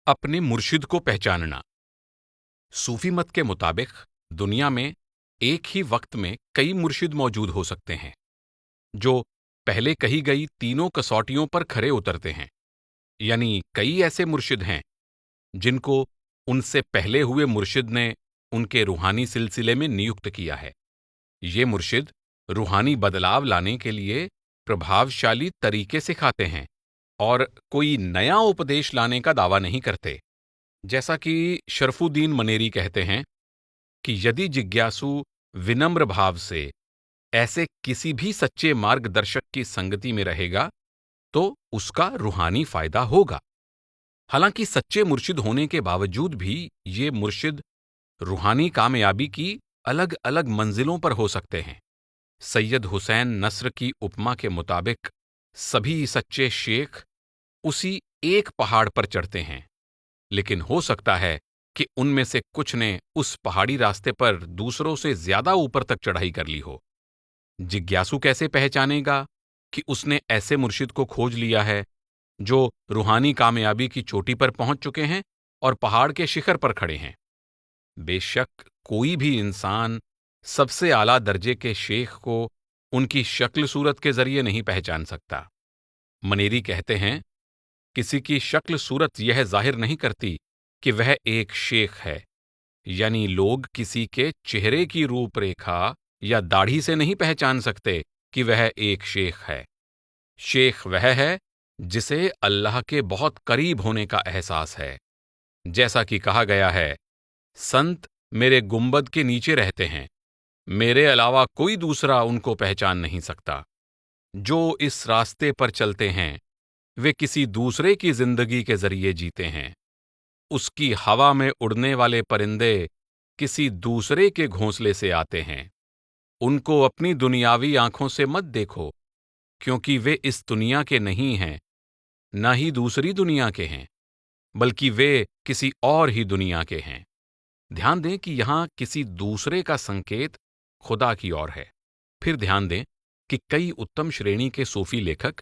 अपने मुर्शिद को पहचानना। सूफी मत के मुताबिक दुनिया में एक ही वक्त में कई मुर्शिद मौजूद हो सकते हैं जो पहले कही गई तीनों कसौटियों पर खरे उतरते हैं। यानी कई ऐसे मुर्शिद हैं जिनको उनसे पहले हुए मुर्शिद ने उनके रूहानी सिलसिले में नियुक्त किया है। ये मुर्शिद रूहानी बदलाव लाने के लिए प्रभावशाली तरीके सिखाते हैं और कोई नया उपदेश लाने का दावा नहीं करते। जैसा कि शरफुद्दीन मनेरी कहते हैं कि यदि जिज्ञासु विनम्र भाव से ऐसे किसी भी सच्चे मार्गदर्शक की संगति में रहेगा तो उसका रूहानी फायदा होगा। हालांकि सच्चे मुर्शिद होने के बावजूद भी ये मुर्शिद रूहानी कामयाबी की अलग अलग मंजिलों पर हो सकते हैं। सैयद हुसैन नस्र की उपमा के मुताबिक सभी सच्चे शेख उसी एक पहाड़ पर चढ़ते हैं, लेकिन हो सकता है कि उनमें से कुछ ने उस पहाड़ी रास्ते पर दूसरों से ज्यादा ऊपर तक चढ़ाई कर ली हो। जिज्ञासु कैसे पहचानेगा कि उसने ऐसे मुर्शिद को खोज लिया है जो रूहानी कामयाबी की चोटी पर पहुंच चुके हैं और पहाड़ के शिखर पर खड़े हैं? बेशक कोई भी इंसान सबसे आला दर्जे के शेख को उनकी शक्ल सूरत के जरिए नहीं पहचान सकता। मनेरी कहते हैं, किसी की शक्ल सूरत यह जाहिर नहीं करती कि वह एक शेख है। यानी लोग किसी के चेहरे की रूपरेखा या दाढ़ी से नहीं पहचान सकते कि वह एक शेख है। शेख वह है जिसे अल्लाह के बहुत करीब होने का एहसास है। जैसा कि कहा गया है, संत मेरे गुंबद के नीचे रहते हैं, मेरे अलावा कोई दूसरा उनको पहचान नहीं सकता। जो इस रास्ते पर चलते हैं वे किसी दूसरे की जिंदगी के जरिए जीते हैं। उसकी हवा में उड़ने वाले परिंदे किसी दूसरे के घोंसले से आते हैं। उनको अपनी दुनियावी आंखों से मत देखो, क्योंकि वे इस दुनिया के नहीं हैं, न ही दूसरी दुनिया के हैं, बल्कि वे किसी और ही दुनिया के हैं। ध्यान दें कि यहां किसी दूसरे का संकेत खुदा की ओर है। फिर ध्यान दें कि कई उत्तम श्रेणी के सूफी लेखक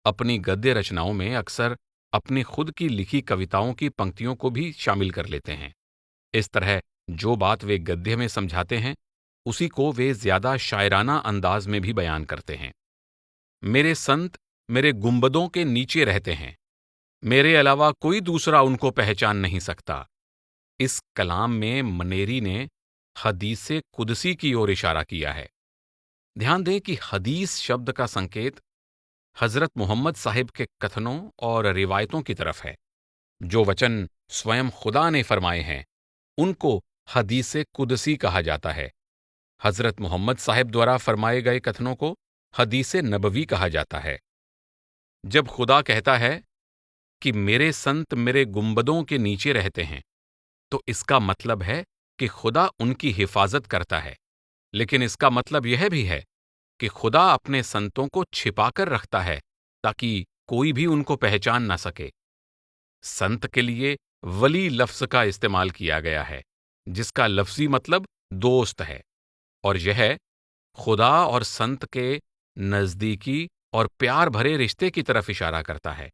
अपनी गद्य रचनाओं में अक्सर अपनी खुद की लिखी कविताओं की पंक्तियों को भी शामिल कर लेते हैं। इस तरह जो बात वे गद्य में समझाते हैं उसी को वे ज्यादा शायराना अंदाज में भी बयान करते हैं। मेरे संत मेरे गुंबदों के नीचे रहते हैं, मेरे अलावा कोई दूसरा उनको पहचान नहीं सकता। इस कलाम में मनेरी ने हदीसे कुदसी की ओर इशारा किया है। ध्यान दें कि हदीस शब्द का संकेत हजरत मोहम्मद साहिब के कथनों और रिवायतों की तरफ है। जो वचन स्वयं खुदा ने फरमाए हैं उनको हदीसे कुदसी कहा जाता है। हजरत मोहम्मद साहिब द्वारा फरमाए गए कथनों को हदीसे नबवी कहा जाता है। जब खुदा कहता है कि मेरे संत मेरे गुंबदों के नीचे रहते हैं, तो इसका मतलब है कि खुदा उनकी हिफाजत करता है। लेकिन इसका मतलब यह भी है कि खुदा अपने संतों को छिपाकर रखता है ताकि कोई भी उनको पहचान ना सके। संत के लिए वली लफ्ज का इस्तेमाल किया गया है, जिसका लफ्जी मतलब दोस्त है, और यह खुदा और संत के नजदीकी और प्यार भरे रिश्ते की तरफ इशारा करता है।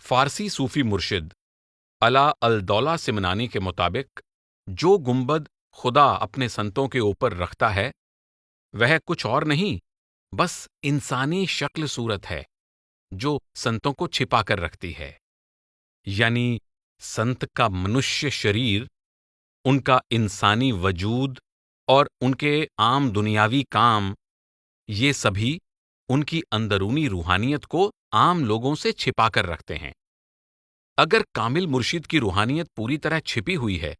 फारसी सूफी मुर्शिद अला अल दौला सिमनानी के मुताबिक जो गुंबद खुदा अपने संतों के ऊपर रखता है वह कुछ और नहीं, बस इंसानी शक्ल सूरत है जो संतों को छिपा कर रखती है। यानी संत का मनुष्य शरीर, उनका इंसानी वजूद और उनके आम दुनियावी काम, ये सभी उनकी अंदरूनी रूहानियत को आम लोगों से छिपा कर रखते हैं। अगर कामिल मुर्शिद की रूहानियत पूरी तरह छिपी हुई है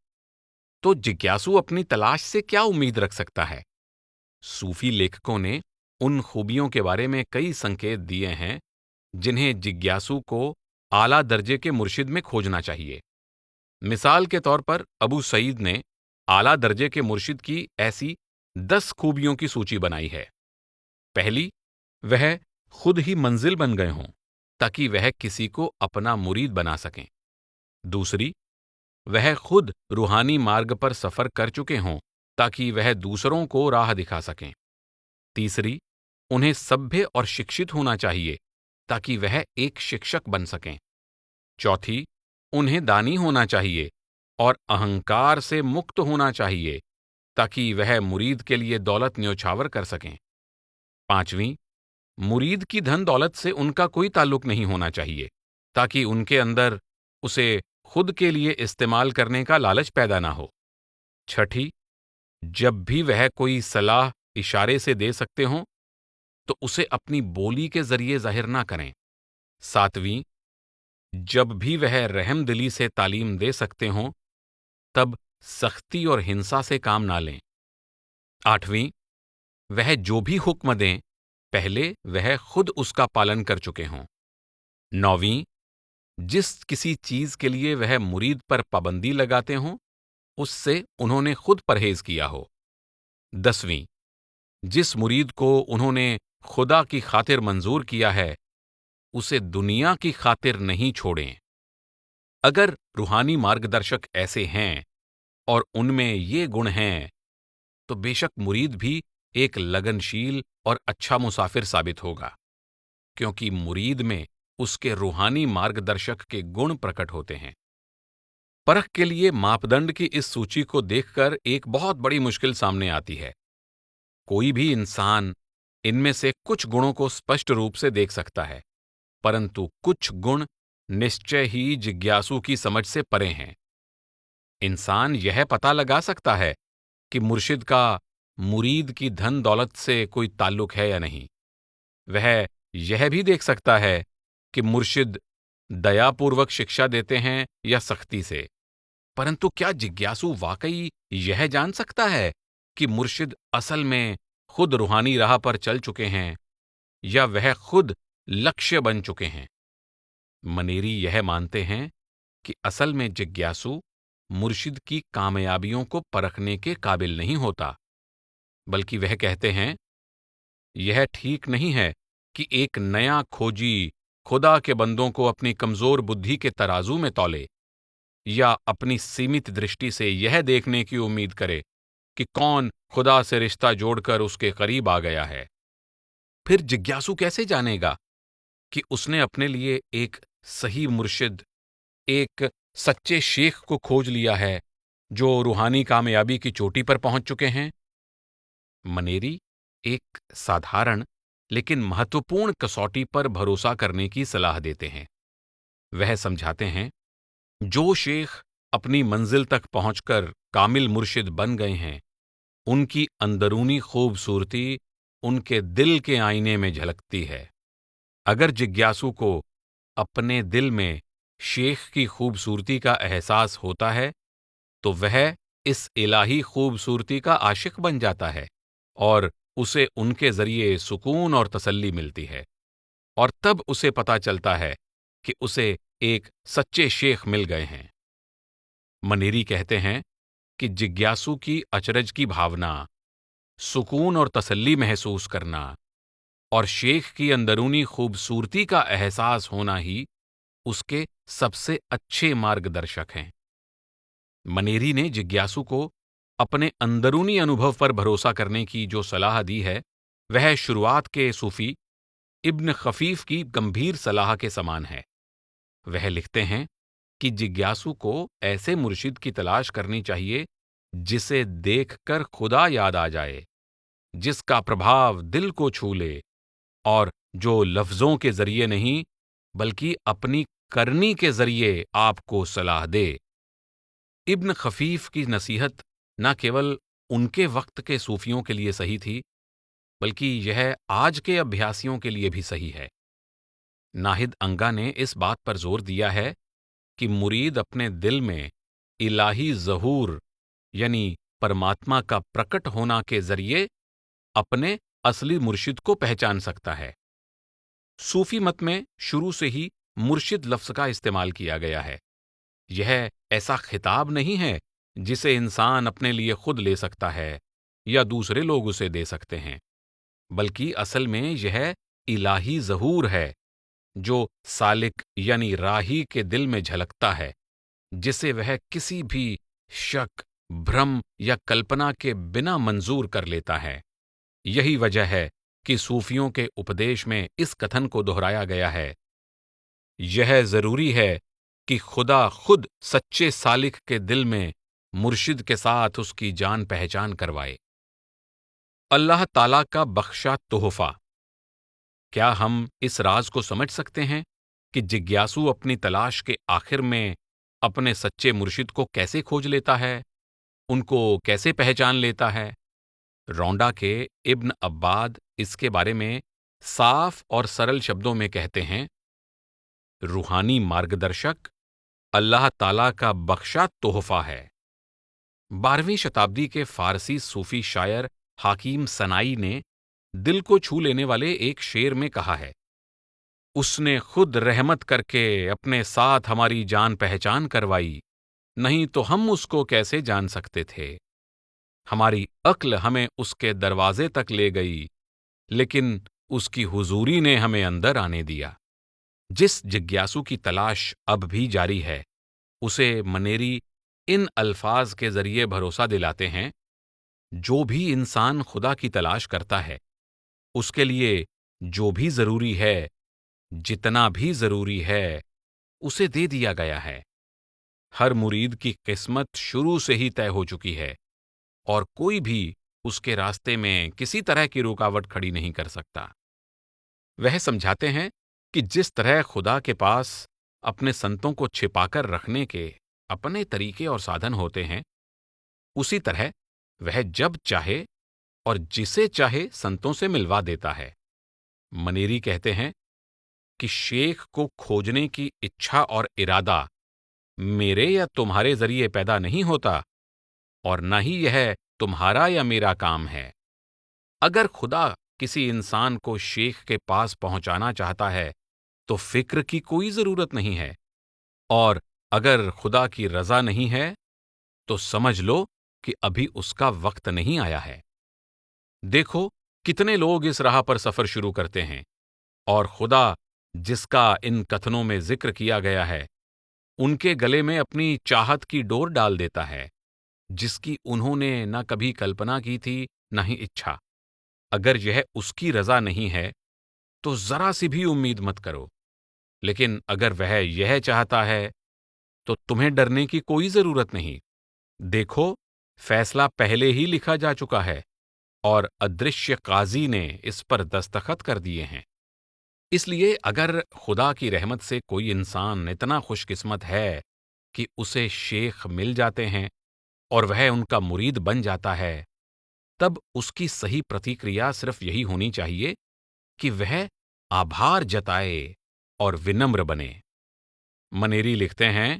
तो जिज्ञासु अपनी तलाश से क्या उम्मीद रख सकता है? सूफी लेखकों ने उन खूबियों के बारे में कई संकेत दिए हैं जिन्हें जिज्ञासु को आला दर्जे के मुर्शिद में खोजना चाहिए। मिसाल के तौर पर अबू सईद ने आला दर्जे के मुर्शिद की ऐसी 10 खूबियों की सूची बनाई है। पहली, वह खुद ही मंजिल बन गए हों ताकि वह किसी को अपना मुरीद बना सकें। दूसरी, वह खुद रूहानी मार्ग पर सफर कर चुके हों ताकि वह दूसरों को राह दिखा सकें। तीसरी, उन्हें सभ्य और शिक्षित होना चाहिए ताकि वह एक शिक्षक बन सकें। चौथी, उन्हें दानी होना चाहिए और अहंकार से मुक्त होना चाहिए ताकि वह मुरीद के लिए दौलत न्योछावर कर सकें। पांचवीं, मुरीद की धन दौलत से उनका कोई ताल्लुक नहीं होना चाहिए ताकि उनके अंदर उसे खुद के लिए इस्तेमाल करने का लालच पैदा ना हो। छठी, जब भी वह कोई सलाह इशारे से दे सकते हों तो उसे अपनी बोली के जरिए जाहिर ना करें। सातवीं, जब भी वह रहमदिली से तालीम दे सकते हों तब सख्ती और हिंसा से काम ना लें। आठवीं, वह जो भी हुक्म दें पहले वह खुद उसका पालन कर चुके हों। नौवीं, जिस किसी चीज के लिए वह मुरीद पर पाबंदी लगाते हों उससे उन्होंने खुद परहेज किया हो। 10वीं, जिस मुरीद को उन्होंने खुदा की खातिर मंजूर किया है उसे दुनिया की खातिर नहीं छोड़ें। अगर रूहानी मार्गदर्शक ऐसे हैं और उनमें ये गुण हैं तो बेशक मुरीद भी एक लगनशील और अच्छा मुसाफिर साबित होगा, क्योंकि मुरीद में उसके रूहानी मार्गदर्शक के गुण प्रकट होते हैं। परख के लिए मापदंड की इस सूची को देखकर एक बहुत बड़ी मुश्किल सामने आती है। कोई भी इंसान इनमें से कुछ गुणों को स्पष्ट रूप से देख सकता है, परंतु कुछ गुण निश्चय ही जिज्ञासु की समझ से परे हैं। इंसान यह पता लगा सकता है कि मुर्शिद का मुरीद की धन दौलत से कोई ताल्लुक है या नहीं। वह यह भी देख सकता है कि मुर्शिद दयापूर्वक शिक्षा देते हैं या सख्ती से। परंतु क्या जिज्ञासु वाकई यह जान सकता है कि मुर्शिद असल में खुद रूहानी राह पर चल चुके हैं या वह खुद लक्ष्य बन चुके हैं? मनेरी यह मानते हैं कि असल में जिज्ञासु मुर्शिद की कामयाबियों को परखने के काबिल नहीं होता, बल्कि वह कहते हैं यह ठीक नहीं है कि एक नया खोजी खुदा के बंदों को अपनी कमजोर बुद्धि के तराजू में तौले या अपनी सीमित दृष्टि से यह देखने की उम्मीद करे कि कौन खुदा से रिश्ता जोड़कर उसके करीब आ गया है। फिर जिज्ञासु कैसे जानेगा कि उसने अपने लिए एक सही मुर्शिद, एक सच्चे शेख को खोज लिया है जो रूहानी कामयाबी की चोटी पर पहुंच चुके हैं? मनेरी एक साधारण लेकिन महत्वपूर्ण कसौटी पर भरोसा करने की सलाह देते हैं। वह समझाते हैं, जो शेख अपनी मंजिल तक पहुंचकर कामिल मुर्शिद बन गए हैं, उनकी अंदरूनी खूबसूरती उनके दिल के आईने में झलकती है। अगर जिज्ञासु को अपने दिल में शेख की खूबसूरती का एहसास होता है तो वह इस इलाही खूबसूरती का आशिक बन जाता है और उसे उनके जरिए सुकून और तसल्ली मिलती है, और तब उसे पता चलता है कि उसे एक सच्चे शेख मिल गए हैं। मनेरी कहते हैं कि जिज्ञासु की अचरज की भावना, सुकून और तसल्ली महसूस करना और शेख की अंदरूनी खूबसूरती का एहसास होना ही उसके सबसे अच्छे मार्गदर्शक हैं। मनेरी ने जिज्ञासु को अपने अंदरूनी अनुभव पर भरोसा करने की जो सलाह दी है वह शुरुआत के सूफी इब्न खफीफ की गंभीर सलाह के समान है। वह लिखते हैं कि जिज्ञासु को ऐसे मुर्शिद की तलाश करनी चाहिए जिसे देखकर खुदा याद आ जाए, जिसका प्रभाव दिल को छू ले और जो लफ्जों के जरिए नहीं बल्कि अपनी करनी के जरिए आपको सलाह दे। इब्न खफीफ की नसीहत न केवल उनके वक्त के सूफियों के लिए सही थी, बल्कि यह आज के अभ्यासियों के लिए भी सही है। नाहिद अंगा ने इस बात पर जोर दिया है कि मुरीद अपने दिल में इलाही ज़हूर यानी परमात्मा का प्रकट होना के जरिए अपने असली मुर्शिद को पहचान सकता है। सूफी मत में शुरू से ही मुर्शिद लफ्ज़ का इस्तेमाल किया गया है। यह ऐसा खिताब नहीं है जिसे इंसान अपने लिए खुद ले सकता है या दूसरे लोग उसे दे सकते हैं, बल्कि असल में यह इलाही ज़हूर है जो सालिक यानी राही के दिल में झलकता है, जिसे वह किसी भी शक, भ्रम या कल्पना के बिना मंजूर कर लेता है। यही वजह है कि सूफियों के उपदेश में इस कथन को दोहराया गया है, यह जरूरी है कि खुदा खुद सच्चे सालिक के दिल में मुर्शिद के साथ उसकी जान पहचान करवाए। अल्लाह ताला का बख्शा तोहफा। क्या हम इस राज को समझ सकते हैं कि जिज्ञासु अपनी तलाश के आखिर में अपने सच्चे मुर्शिद को कैसे खोज लेता है, उनको कैसे पहचान लेता है? रौंडा के इब्न अब्बाद इसके बारे में साफ और सरल शब्दों में कहते हैं, रूहानी मार्गदर्शक अल्लाह ताला का बख्शा तोहफा है। 12वीं शताब्दी के फारसी सूफी शायर हाकिम सनाई ने दिल को छू लेने वाले एक शेर में कहा है, उसने खुद रहमत करके अपने साथ हमारी जान पहचान करवाई, नहीं तो हम उसको कैसे जान सकते थे। हमारी अक्ल हमें उसके दरवाजे तक ले गई, लेकिन उसकी हुजूरी ने हमें अंदर आने दिया। जिस जिज्ञासु की तलाश अब भी जारी है, उसे मनेरी इन अल्फाज के जरिए भरोसा दिलाते हैं, जो भी इंसान खुदा की तलाश करता है, उसके लिए जो भी जरूरी है, जितना भी जरूरी है, उसे दे दिया गया है। हर मुरीद की किस्मत शुरू से ही तय हो चुकी है और कोई भी उसके रास्ते में किसी तरह की रुकावट खड़ी नहीं कर सकता। वह समझाते हैं कि जिस तरह खुदा के पास अपने संतों को छिपाकर रखने के अपने तरीके और साधन होते हैं, उसी तरह वह जब चाहे और जिसे चाहे संतों से मिलवा देता है। मनेरी कहते हैं कि शेख को खोजने की इच्छा और इरादा मेरे या तुम्हारे जरिए पैदा नहीं होता और न ही यह तुम्हारा या मेरा काम है। अगर खुदा किसी इंसान को शेख के पास पहुंचाना चाहता है तो फिक्र की कोई जरूरत नहीं है, और अगर खुदा की रजा नहीं है तो समझ लो कि अभी उसका वक्त नहीं आया है। देखो कितने लोग इस राह पर सफर शुरू करते हैं और खुदा जिसका इन कथनों में जिक्र किया गया है, उनके गले में अपनी चाहत की डोर डाल देता है, जिसकी उन्होंने न कभी कल्पना की थी न ही इच्छा। अगर यह उसकी रजा नहीं है तो जरा सी भी उम्मीद मत करो, लेकिन अगर वह यह चाहता है तो तुम्हें डरने की कोई जरूरत नहीं। देखो, फैसला पहले ही लिखा जा चुका है और अदृश्य काजी ने इस पर दस्तखत कर दिए हैं। इसलिए अगर खुदा की रहमत से कोई इंसान इतना खुशकिस्मत है कि उसे शेख मिल जाते हैं और वह उनका मुरीद बन जाता है, तब उसकी सही प्रतिक्रिया सिर्फ यही होनी चाहिए कि वह आभार जताए और विनम्र बने। मनेरी लिखते हैं,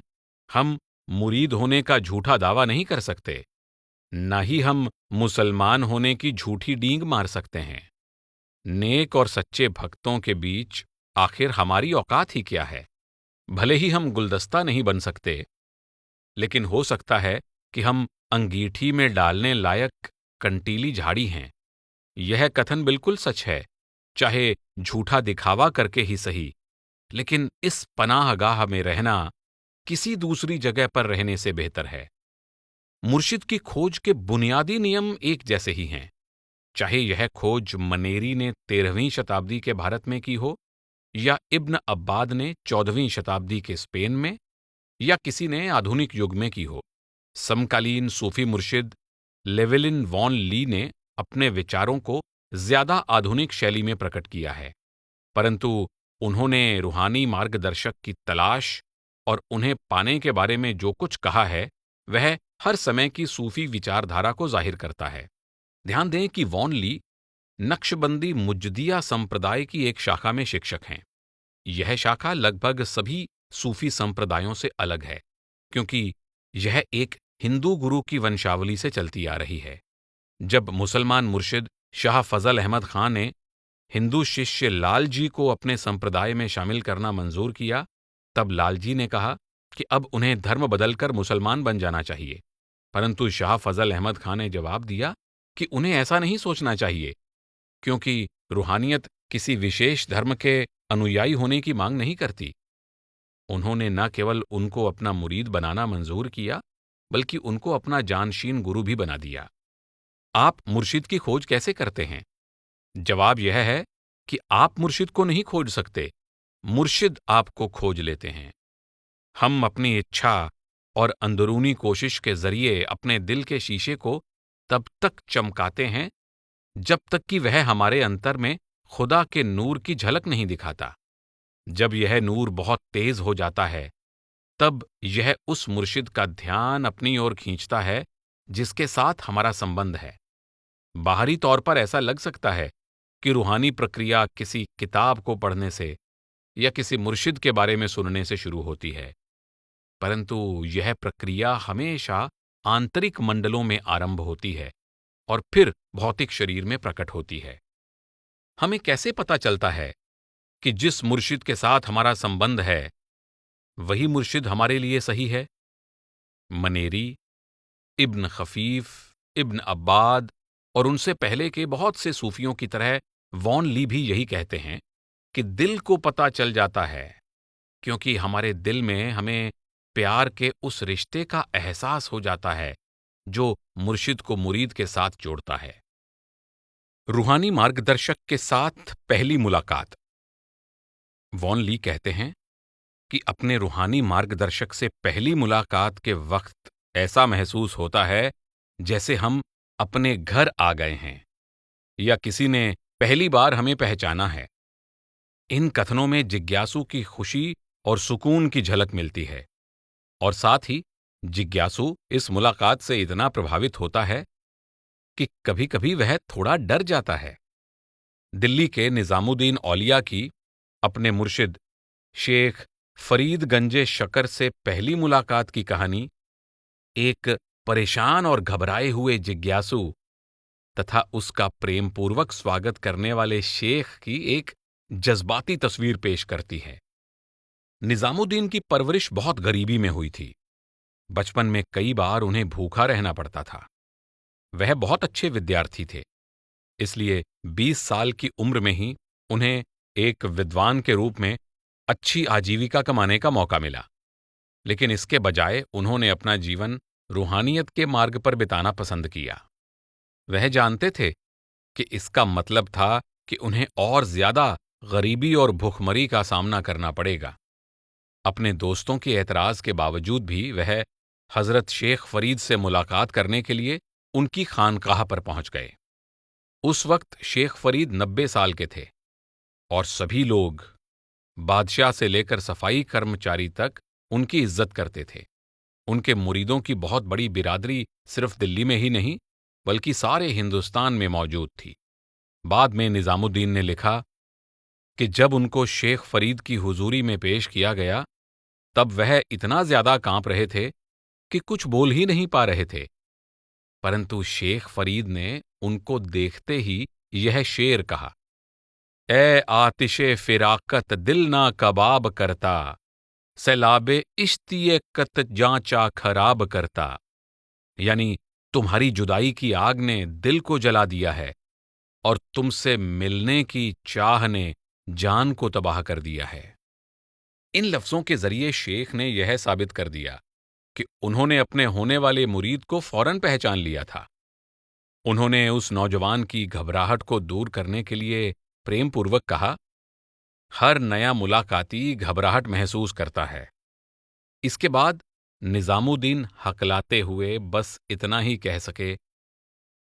हम मुरीद होने का झूठा दावा नहीं कर सकते, न ही हम मुसलमान होने की झूठी डींग मार सकते हैं। नेक और सच्चे भक्तों के बीच आखिर हमारी औकात ही क्या है? भले ही हम गुलदस्ता नहीं बन सकते, लेकिन हो सकता है कि हम अंगीठी में डालने लायक कंटीली झाड़ी हैं। यह कथन बिल्कुल सच है, चाहे झूठा दिखावा करके ही सही, लेकिन इस पनाहगाह में रहना किसी दूसरी जगह पर रहने से बेहतर है। मुर्शिद की खोज के बुनियादी नियम एक जैसे ही हैं, चाहे यह खोज मनेरी ने 13वीं शताब्दी के भारत में की हो या इब्न अब्बाद ने 14वीं शताब्दी के स्पेन में या किसी ने आधुनिक युग में की हो। समकालीन सूफी मुर्शिद लेवेलिन वॉन ली ने अपने विचारों को ज्यादा आधुनिक शैली में प्रकट किया है, परंतु उन्होंने रूहानी मार्गदर्शक की तलाश और उन्हें पाने के बारे में जो कुछ कहा है, वह हर समय की सूफी विचारधारा को जाहिर करता है। ध्यान दें कि वॉन ली नक्शबंदी मुज्जदिया संप्रदाय की एक शाखा में शिक्षक हैं। यह शाखा लगभग सभी सूफी संप्रदायों से अलग है, क्योंकि यह एक हिंदू गुरु की वंशावली से चलती आ रही है। जब मुसलमान मुर्शिद शाह फजल अहमद खां ने हिंदू शिष्य लाल जी को अपने संप्रदाय में शामिल करना मंजूर किया, तब लाल जी ने कहा कि अब उन्हें धर्म बदलकर मुसलमान बन जाना चाहिए, परंतु शाह फजल अहमद खां ने जवाब दिया कि उन्हें ऐसा नहीं सोचना चाहिए, क्योंकि रूहानियत किसी विशेष धर्म के अनुयायी होने की मांग नहीं करती। उन्होंने न केवल उनको अपना मुरीद बनाना मंजूर किया, बल्कि उनको अपना जानशीन गुरु भी बना दिया। आप मुर्शिद की खोज कैसे करते हैं? जवाब यह है कि आप मुर्शिद को नहीं खोज सकते, मुर्शिद आपको खोज लेते हैं। हम अपनी इच्छा और अंदरूनी कोशिश के जरिए अपने दिल के शीशे को तब तक चमकाते हैं जब तक कि वह हमारे अंतर में खुदा के नूर की झलक नहीं दिखाता। जब यह नूर बहुत तेज हो जाता है, तब यह उस मुर्शिद का ध्यान अपनी ओर खींचता है जिसके साथ हमारा संबंध है। बाहरी तौर पर ऐसा लग सकता है कि रूहानी प्रक्रिया किसी किताब को पढ़ने से या किसी मुर्शिद के बारे में सुनने से शुरू होती है, परंतु यह प्रक्रिया हमेशा आंतरिक मंडलों में आरंभ होती है और फिर भौतिक शरीर में प्रकट होती है। हमें कैसे पता चलता है कि जिस मुर्शिद के साथ हमारा संबंध है वही मुर्शिद हमारे लिए सही है? मनेरी, इब्न खफीफ, इब्न अब्बाद और उनसे पहले के बहुत से सूफियों की तरह वॉन ली भी यही कहते हैं कि दिल को पता चल जाता है, क्योंकि हमारे दिल में हमें प्यार के उस रिश्ते का एहसास हो जाता है जो मुर्शिद को मुरीद के साथ जोड़ता है। रूहानी मार्गदर्शक के साथ पहली मुलाकात। वॉन ली कहते हैं कि अपने रूहानी मार्गदर्शक से पहली मुलाकात के वक्त ऐसा महसूस होता है जैसे हम अपने घर आ गए हैं या किसी ने पहली बार हमें पहचाना है। इन कथनों में जिज्ञासु की खुशी और सुकून की झलक मिलती है और साथ ही जिज्ञासु इस मुलाकात से इतना प्रभावित होता है कि कभी-कभी वह थोड़ा डर जाता है। दिल्ली के निजामुद्दीन औलिया की अपने मुर्शिद शेख फरीद गंजे शकर से पहली मुलाकात की कहानी एक परेशान और घबराए हुए जिज्ञासु तथा उसका प्रेमपूर्वक स्वागत करने वाले शेख की एक जज्बाती तस्वीर पेश करती है। निजामुद्दीन की परवरिश बहुत गरीबी में हुई थी। बचपन में कई बार उन्हें भूखा रहना पड़ता था। वह बहुत अच्छे विद्यार्थी थे, इसलिए 20 साल की उम्र में ही उन्हें एक विद्वान के रूप में अच्छी आजीविका कमाने का मौका मिला। लेकिन इसके बजाय उन्होंने अपना जीवन रूहानियत के मार्ग पर बिताना पसंद किया। वह जानते थे कि इसका मतलब था कि उन्हें और ज्यादा गरीबी और भूखमरी का सामना करना पड़ेगा। अपने दोस्तों के एतराज के बावजूद भी वह हजरत शेख फरीद से मुलाकात करने के लिए उनकी खानकाह पर पहुंच गए। उस वक्त शेख फरीद 90 साल के थे और सभी लोग, बादशाह से लेकर सफाई कर्मचारी तक, उनकी इज्जत करते थे। उनके मुरीदों की बहुत बड़ी बिरादरी सिर्फ दिल्ली में ही नहीं बल्कि सारे हिंदुस्तान में मौजूद थी। बाद में निजामुद्दीन ने लिखा कि जब उनको शेख फरीद की हुजूरी में पेश किया गया तब वह इतना ज्यादा कांप रहे थे कि कुछ बोल ही नहीं पा रहे थे, परंतु शेख फरीद ने उनको देखते ही यह शेर कहा, ए आतिशे फिराकत दिल ना कबाब करता, सैलाबे इश्तिये कत जांचा खराब करता। यानी तुम्हारी जुदाई की आग ने दिल को जला दिया है और तुमसे मिलने की चाह ने जान को तबाह कर दिया है। इन लफ्जों के जरिए शेख ने यह साबित कर दिया कि उन्होंने अपने होने वाले मुरीद को फौरन पहचान लिया था। उन्होंने उस नौजवान की घबराहट को दूर करने के लिए प्रेमपूर्वक कहा, हर नया मुलाकाती घबराहट महसूस करता है। इसके बाद निजामुद्दीन हकलाते हुए बस इतना ही कह सके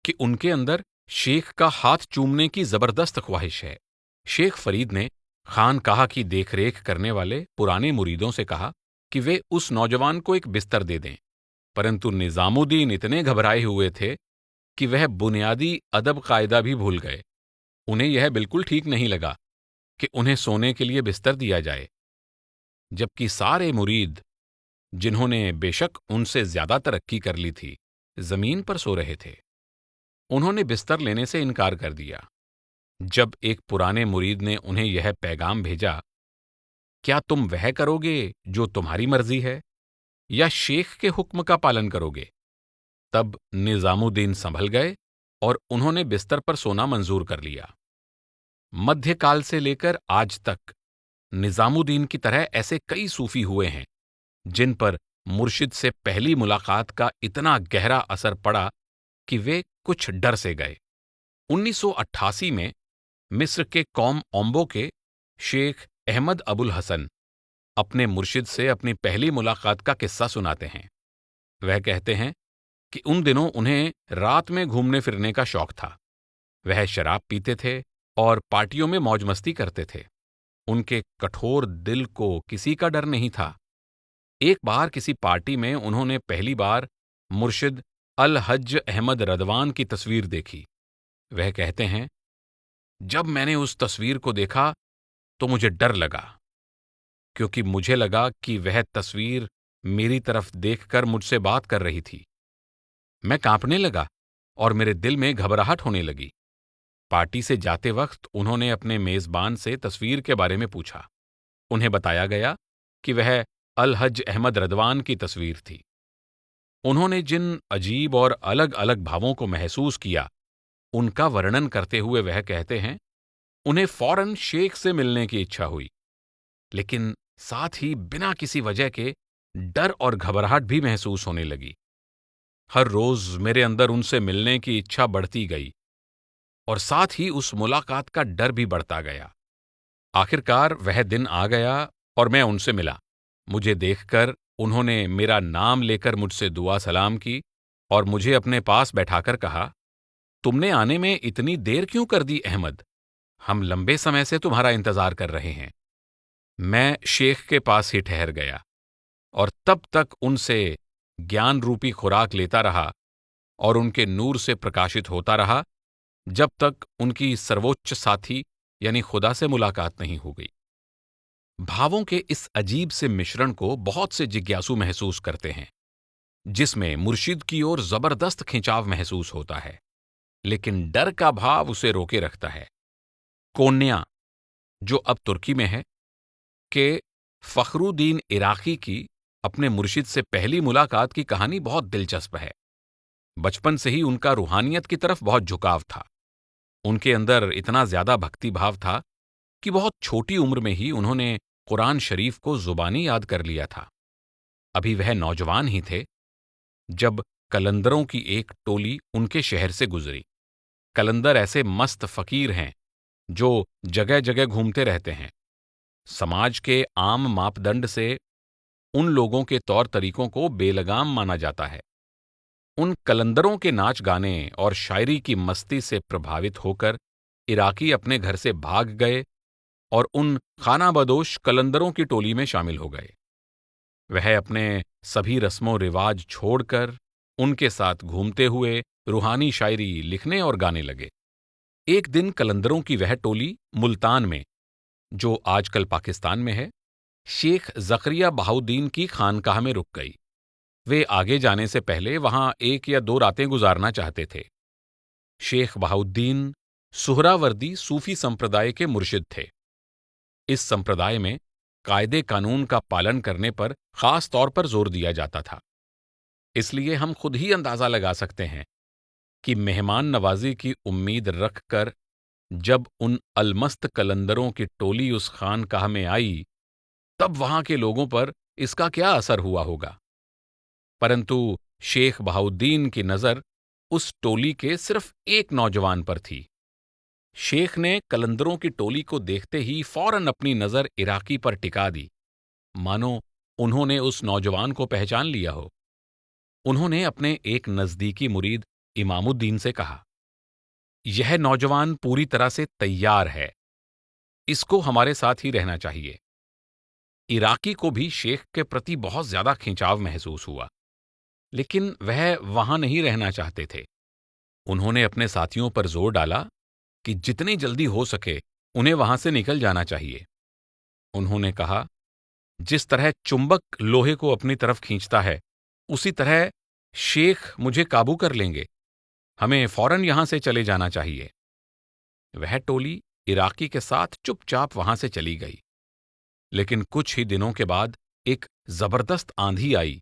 कि उनके अंदर शेख का हाथ चूमने की जबरदस्त ख्वाहिश है। शेख फरीद ने खानकाह की देखरेख करने वाले पुराने मुरीदों से कहा कि वे उस नौजवान को एक बिस्तर दे दें, परंतु निजामुद्दीन इतने घबराए हुए थे कि वह बुनियादी अदब कायदा भी भूल गए। उन्हें यह बिल्कुल ठीक नहीं लगा कि उन्हें सोने के लिए बिस्तर दिया जाए, जबकि सारे मुरीद, जिन्होंने बेशक उनसे ज्यादा तरक्की कर ली थी, जमीन पर सो रहे थे। उन्होंने बिस्तर लेने से इनकार कर दिया। जब एक पुराने मुरीद ने उन्हें यह पैगाम भेजा, क्या तुम वह करोगे जो तुम्हारी मर्जी है या शेख के हुक्म का पालन करोगे? तब निजामुद्दीन संभल गए और उन्होंने बिस्तर पर सोना मंजूर कर लिया। मध्यकाल से लेकर आज तक निजामुद्दीन की तरह ऐसे कई सूफी हुए हैं जिन पर मुर्शिद से पहली मुलाकात का इतना गहरा असर पड़ा कि वे कुछ डर से गए। 1988 में मिस्र के कौम ओम्बो के शेख अहमद अबुल हसन अपने मुर्शिद से अपनी पहली मुलाकात का किस्सा सुनाते हैं। वह कहते हैं कि उन दिनों उन्हें रात में घूमने फिरने का शौक था। वह शराब पीते थे और पार्टियों में मौज मस्ती करते थे। उनके कठोर दिल को किसी का डर नहीं था। एक बार किसी पार्टी में उन्होंने पहली बार मुर्शिद अल हज्ज अहमद रदवान की तस्वीर देखी। वह कहते हैं, जब मैंने उस तस्वीर को देखा तो मुझे डर लगा, क्योंकि मुझे लगा कि वह तस्वीर मेरी तरफ देखकर मुझसे बात कर रही थी। मैं कांपने लगा और मेरे दिल में घबराहट होने लगी। पार्टी से जाते वक्त उन्होंने अपने मेजबान से तस्वीर के बारे में पूछा। उन्हें बताया गया कि वह अल हज अहमद रदवान की तस्वीर थी। उन्होंने जिन अजीब और अलग अलग भावों को महसूस किया, उनका वर्णन करते हुए वह कहते हैं, उन्हें फौरन शेख से मिलने की इच्छा हुई, लेकिन साथ ही बिना किसी वजह के डर और घबराहट भी महसूस होने लगी। हर रोज मेरे अंदर उनसे मिलने की इच्छा बढ़ती गई और साथ ही उस मुलाकात का डर भी बढ़ता गया। आखिरकार वह दिन आ गया और मैं उनसे मिला। मुझे देखकर उन्होंने मेरा नाम लेकर मुझसे दुआ सलाम की और मुझे अपने पास बैठाकर कहा, तुमने आने में इतनी देर क्यों कर दी अहमद? हम लंबे समय से तुम्हारा इंतजार कर रहे हैं। मैं शेख के पास ही ठहर गया और तब तक उनसे ज्ञान रूपी खुराक लेता रहा और उनके नूर से प्रकाशित होता रहा, जब तक उनकी सर्वोच्च साथी यानी खुदा से मुलाकात नहीं हो गई। भावों के इस अजीब से मिश्रण को बहुत से जिज्ञासु महसूस करते हैं, जिसमें मुर्शिद की ओर जबरदस्त खिंचाव महसूस होता है, लेकिन डर का भाव उसे रोके रखता है। कोन्या, जो अब तुर्की में है, के फखरुद्दीन इराकी की अपने मुर्शिद से पहली मुलाकात की कहानी बहुत दिलचस्प है। बचपन से ही उनका रूहानियत की तरफ बहुत झुकाव था। उनके अंदर इतना ज्यादा भक्ति भाव था कि बहुत छोटी उम्र में ही उन्होंने कुरान शरीफ को जुबानी याद कर लिया था। अभी वह नौजवान ही थे जब कलंदरों की एक टोली उनके शहर से गुजरी। कलंदर ऐसे मस्त फकीर हैं जो जगह जगह घूमते रहते हैं। समाज के आम मापदंड से उन लोगों के तौर तरीकों को बेलगाम माना जाता है। उन कलंदरों के नाच गाने और शायरी की मस्ती से प्रभावित होकर इराकी अपने घर से भाग गए और उन खानाबदोश कलंदरों की टोली में शामिल हो गए। वह अपने सभी रस्मों रिवाज छोड़कर उनके साथ घूमते हुए रूहानी शायरी लिखने और गाने लगे। एक दिन कलंदरों की वह टोली मुल्तान में, जो आजकल पाकिस्तान में है, शेख ज़करिया बहाउद्दीन की खानकाह में रुक गई। वे आगे जाने से पहले वहां 1 या 2 रातें गुजारना चाहते थे। शेख बहाउद्दीन सुहरावर्दी सूफी संप्रदाय के मुर्शिद थे। इस संप्रदाय में कायदे कानून का पालन करने पर खास तौर पर जोर दिया जाता था। इसलिए हम खुद ही अंदाजा लगा सकते हैं कि मेहमान नवाजी की उम्मीद रखकर जब उन अलमस्त कलंदरों की टोली उस खानकाह में आई, तब वहां के लोगों पर इसका क्या असर हुआ होगा। परंतु शेख बहाउद्दीन की नजर उस टोली के सिर्फ एक नौजवान पर थी। शेख ने कलंदरों की टोली को देखते ही फौरन अपनी नजर इराकी पर टिका दी, मानो उन्होंने उस नौजवान को पहचान लिया हो। उन्होंने अपने एक नजदीकी मुरीद इमामुद्दीन से कहा, यह नौजवान पूरी तरह से तैयार है, इसको हमारे साथ ही रहना चाहिए। इराकी को भी शेख के प्रति बहुत ज्यादा खिंचाव महसूस हुआ, लेकिन वह वहां नहीं रहना चाहते थे। उन्होंने अपने साथियों पर जोर डाला कि जितनी जल्दी हो सके उन्हें वहां से निकल जाना चाहिए। उन्होंने कहा, जिस तरह चुंबक लोहे को अपनी तरफ खींचता है, उसी तरह शेख मुझे काबू कर लेंगे। हमें फौरन यहां से चले जाना चाहिए। वह टोली इराकी के साथ चुपचाप वहां से चली गई। लेकिन कुछ ही दिनों के बाद एक जबरदस्त आंधी आई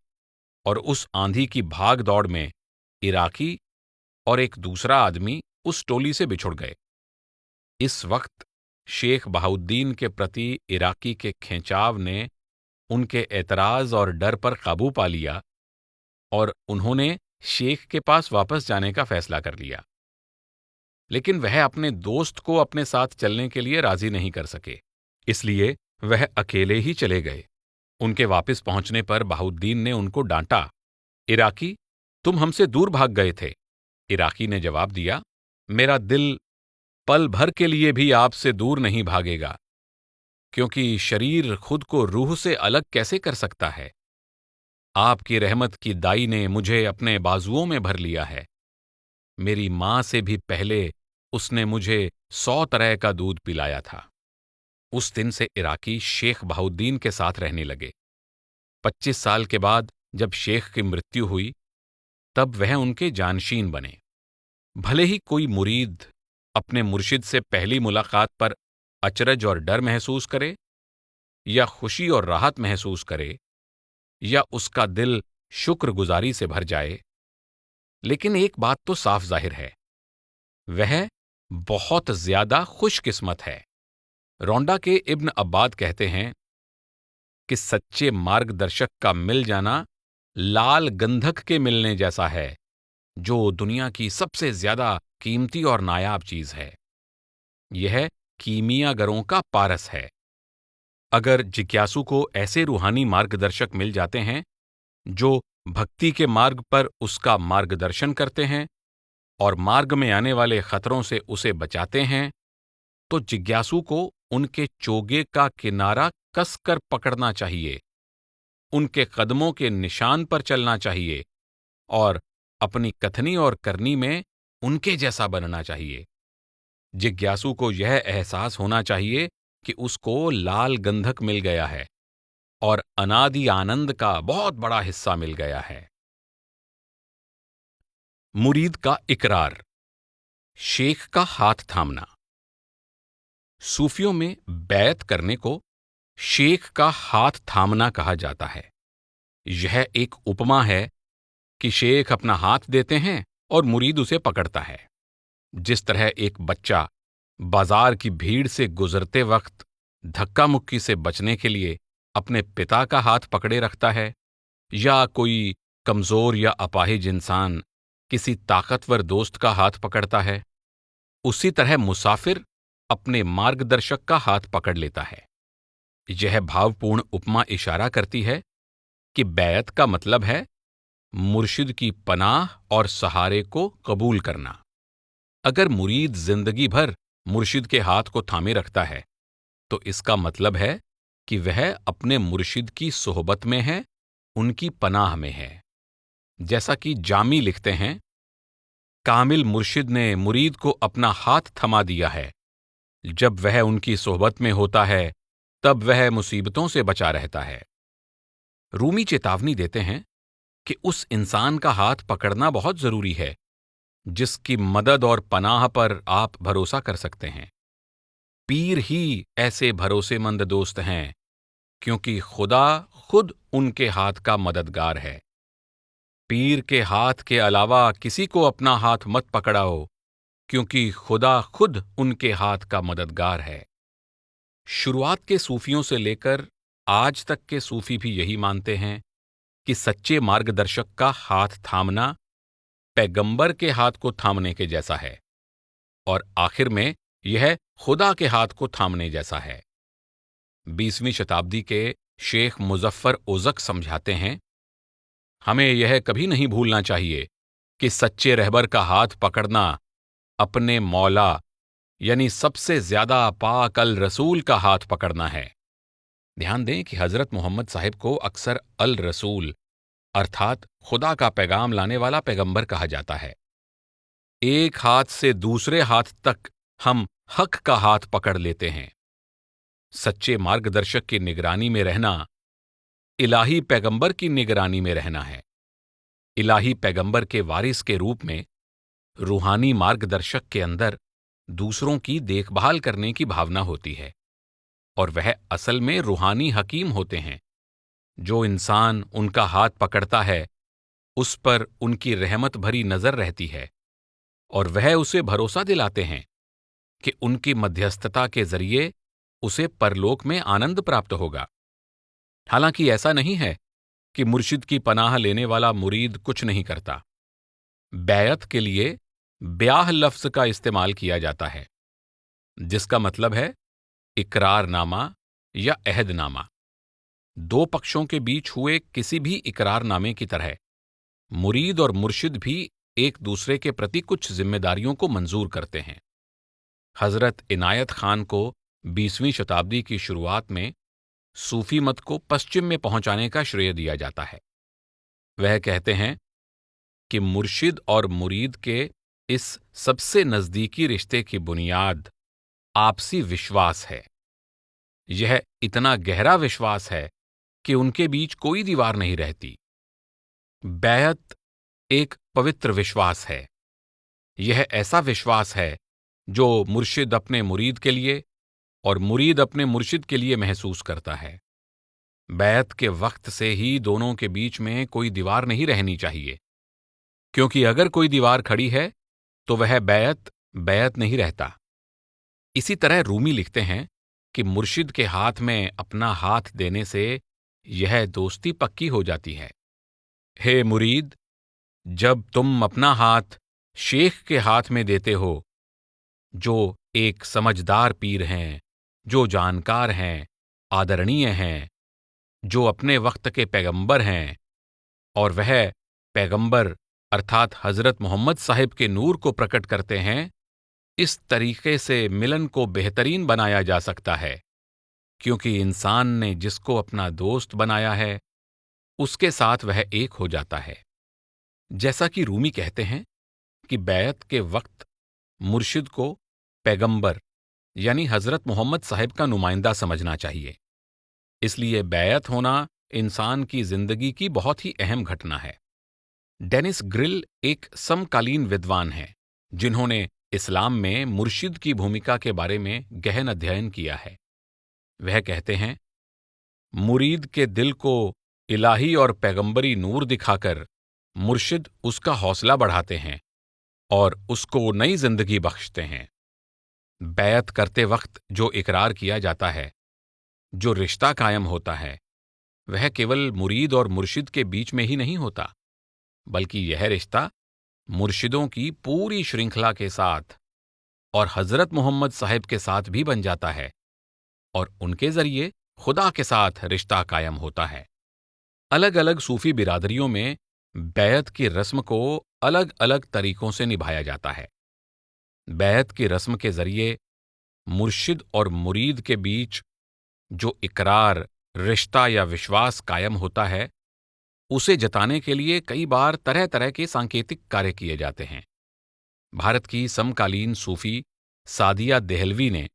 और उस आंधी की भाग दौड़ में इराकी और एक दूसरा आदमी उस टोली से बिछुड़ गए। इस वक्त शेख बहाउद्दीन के प्रति इराकी के खिंचाव ने उनके एतराज और डर पर काबू पा लिया और उन्होंने शेख के पास वापस जाने का फैसला कर लिया। लेकिन वह अपने दोस्त को अपने साथ चलने के लिए राजी नहीं कर सके, इसलिए वह अकेले ही चले गए। उनके वापस पहुंचने पर बहाउद्दीन ने उनको डांटा, इराकी, तुम हमसे दूर भाग गए थे। इराकी ने जवाब दिया, मेरा दिल पल भर के लिए भी आपसे दूर नहीं भागेगा, क्योंकि शरीर खुद को रूह से अलग कैसे कर सकता है। आपकी रहमत की दाई ने मुझे अपने बाजुओं में भर लिया है। मेरी मां से भी पहले उसने मुझे 100 तरह का दूध पिलाया था। उस दिन से इराकी शेख बहाउद्दीन के साथ रहने लगे। 25 साल के बाद जब शेख की मृत्यु हुई, तब वह उनके जानशीन बने। भले ही कोई मुरीद अपने मुर्शिद से पहली मुलाकात पर अचरज और डर महसूस करे, या खुशी और राहत महसूस करे, या उसका दिल शुक्रगुजारी से भर जाए, लेकिन एक बात तो साफ जाहिर है, वह बहुत ज्यादा खुशकिस्मत है। रोंडा के इब्न अब्बाद कहते हैं कि सच्चे मार्गदर्शक का मिल जाना लाल गंधक के मिलने जैसा है, जो दुनिया की सबसे ज्यादा कीमती और नायाब चीज है। यह कीमियागरों का पारस है। अगर जिज्ञासु को ऐसे रूहानी मार्गदर्शक मिल जाते हैं जो भक्ति के मार्ग पर उसका मार्गदर्शन करते हैं और मार्ग में आने वाले खतरों से उसे बचाते हैं, तो जिज्ञासु को उनके चोगे का किनारा कसकर पकड़ना चाहिए, उनके कदमों के निशान पर चलना चाहिए और अपनी कथनी और करनी में उनके जैसा बनना चाहिए। जिज्ञासु को यह एहसास होना चाहिए कि उसको लाल गंधक मिल गया है और अनादि आनंद का बहुत बड़ा हिस्सा मिल गया है। मुरीद का इकरार, शेख का हाथ थामना। सूफियों में बैत करने को शेख का हाथ थामना कहा जाता है। यह एक उपमा है कि शेख अपना हाथ देते हैं और मुरीद उसे पकड़ता है। जिस तरह एक बच्चा बाजार की भीड़ से गुजरते वक्त धक्का मुक्की से बचने के लिए अपने पिता का हाथ पकड़े रखता है, या कोई कमजोर या अपाहिज इंसान किसी ताकतवर दोस्त का हाथ पकड़ता है, उसी तरह मुसाफिर अपने मार्गदर्शक का हाथ पकड़ लेता है। यह भावपूर्ण उपमा इशारा करती है कि बैत का मतलब है मुर्शिद की पनाह और सहारे को कबूल करना। अगर मुरीद जिंदगी भर मुर्शिद के हाथ को थामे रखता है, तो इसका मतलब है कि वह अपने मुर्शिद की सोहबत में है, उनकी पनाह में है। जैसा कि जामी लिखते हैं, कामिल मुर्शिद ने मुरीद को अपना हाथ थमा दिया है। जब वह उनकी सोहबत में होता है, तब वह मुसीबतों से बचा रहता है। रूमी चेतावनी देते हैं कि उस इंसान का हाथ पकड़ना बहुत जरूरी है जिसकी मदद और पनाह पर आप भरोसा कर सकते हैं। पीर ही ऐसे भरोसेमंद दोस्त हैं, क्योंकि खुदा खुद उनके हाथ का मददगार है। पीर के हाथ के अलावा किसी को अपना हाथ मत पकड़ाओ, क्योंकि खुदा खुद उनके हाथ का मददगार है। शुरुआत के सूफियों से लेकर आज तक के सूफी भी यही मानते हैं कि सच्चे मार्गदर्शक का हाथ थामना पैगंबर के हाथ को थामने के जैसा है, और आखिर में यह खुदा के हाथ को थामने जैसा है। 20वीं शताब्दी के शेख मुजफ्फर ओज़क समझाते हैं, हमें यह कभी नहीं भूलना चाहिए कि सच्चे रहबर का हाथ पकड़ना अपने मौला यानी सबसे ज्यादा पाक अल रसूल का हाथ पकड़ना है। ध्यान दें कि हजरत मोहम्मद साहिब को अक्सर अल रसूल अर्थात खुदा का पैगाम लाने वाला पैगंबर कहा जाता है। एक हाथ से दूसरे हाथ तक हम हक का हाथ पकड़ लेते हैं। सच्चे मार्गदर्शक की निगरानी में रहना इलाही पैगंबर की निगरानी में रहना है। इलाही पैगंबर के वारिस के रूप में रूहानी मार्गदर्शक के अंदर दूसरों की देखभाल करने की भावना होती है, और वह असल में रूहानी हकीम होते हैं। जो इंसान उनका हाथ पकड़ता है, उस पर उनकी रहमत भरी नजर रहती है, और वह उसे भरोसा दिलाते हैं कि उनकी मध्यस्थता के जरिए उसे परलोक में आनंद प्राप्त होगा। हालांकि ऐसा नहीं है कि मुर्शिद की पनाह लेने वाला मुरीद कुछ नहीं करता। बैयत के लिए ब्याह लफ्ज का इस्तेमाल किया जाता है, जिसका मतलब है इकरारनामा या अहदनामा। दो पक्षों के बीच हुए किसी भी इकरारनामे की तरह मुरीद और मुर्शिद भी एक दूसरे के प्रति कुछ जिम्मेदारियों को मंजूर करते हैं। हजरत इनायत खान को 20वीं शताब्दी की शुरुआत में सूफी मत को पश्चिम में पहुंचाने का श्रेय दिया जाता है। वह कहते हैं कि मुर्शिद और मुरीद के इस सबसे नजदीकी रिश्ते की बुनियाद आपसी विश्वास है। यह इतना गहरा विश्वास है कि उनके बीच कोई दीवार नहीं रहती। बैअत एक पवित्र विश्वास है। यह ऐसा विश्वास है जो मुर्शिद अपने मुरीद के लिए और मुरीद अपने मुर्शिद के लिए महसूस करता है। बैअत के वक्त से ही दोनों के बीच में कोई दीवार नहीं रहनी चाहिए, क्योंकि अगर कोई दीवार खड़ी है तो वह बैअत बैअत नहीं रहता। इसी तरह रूमी लिखते हैं कि मुर्शिद के हाथ में अपना हाथ देने से यह दोस्ती पक्की हो जाती है। हे मुरीद, जब तुम अपना हाथ शेख के हाथ में देते हो, जो एक समझदार पीर हैं, जो जानकार हैं, आदरणीय हैं, जो अपने वक्त के पैगंबर हैं, और वह पैगंबर अर्थात हजरत मोहम्मद साहिब के नूर को प्रकट करते हैं, इस तरीके से मिलन को बेहतरीन बनाया जा सकता है, क्योंकि इंसान ने जिसको अपना दोस्त बनाया है उसके साथ वह एक हो जाता है। जैसा कि रूमी कहते हैं कि बैअत के वक्त मुर्शिद को पैगंबर यानी हजरत मोहम्मद साहिब का नुमाइंदा समझना चाहिए। इसलिए बैअत होना इंसान की जिंदगी की बहुत ही अहम घटना है। डेनिस ग्रिल एक समकालीन विद्वान हैं जिन्होंने इस्लाम में मुर्शिद की भूमिका के बारे में गहन अध्ययन किया है। वह कहते हैं, मुरीद के दिल को इलाही और पैगंबरी नूर दिखाकर मुर्शिद उसका हौसला बढ़ाते हैं और उसको नई जिंदगी बख्शते हैं। बैअत करते वक्त जो इकरार किया जाता है, जो रिश्ता कायम होता है, वह केवल मुरीद और मुर्शिद के बीच में ही नहीं होता, बल्कि यह रिश्ता मुर्शिदों की पूरी श्रृंखला के साथ और हजरत मोहम्मद साहिब के साथ भी बन जाता है, और उनके जरिए खुदा के साथ रिश्ता कायम होता है। अलग अलग सूफी बिरादरियों में बैअत की रस्म को अलग अलग तरीकों से निभाया जाता है। बैअत की रस्म के जरिए मुर्शिद और मुरीद के बीच जो इकरार, रिश्ता या विश्वास कायम होता है, उसे जताने के लिए कई बार तरह तरह के सांकेतिक कार्य किए जाते हैं। भारत की समकालीन सूफी सादिया देहलवी ने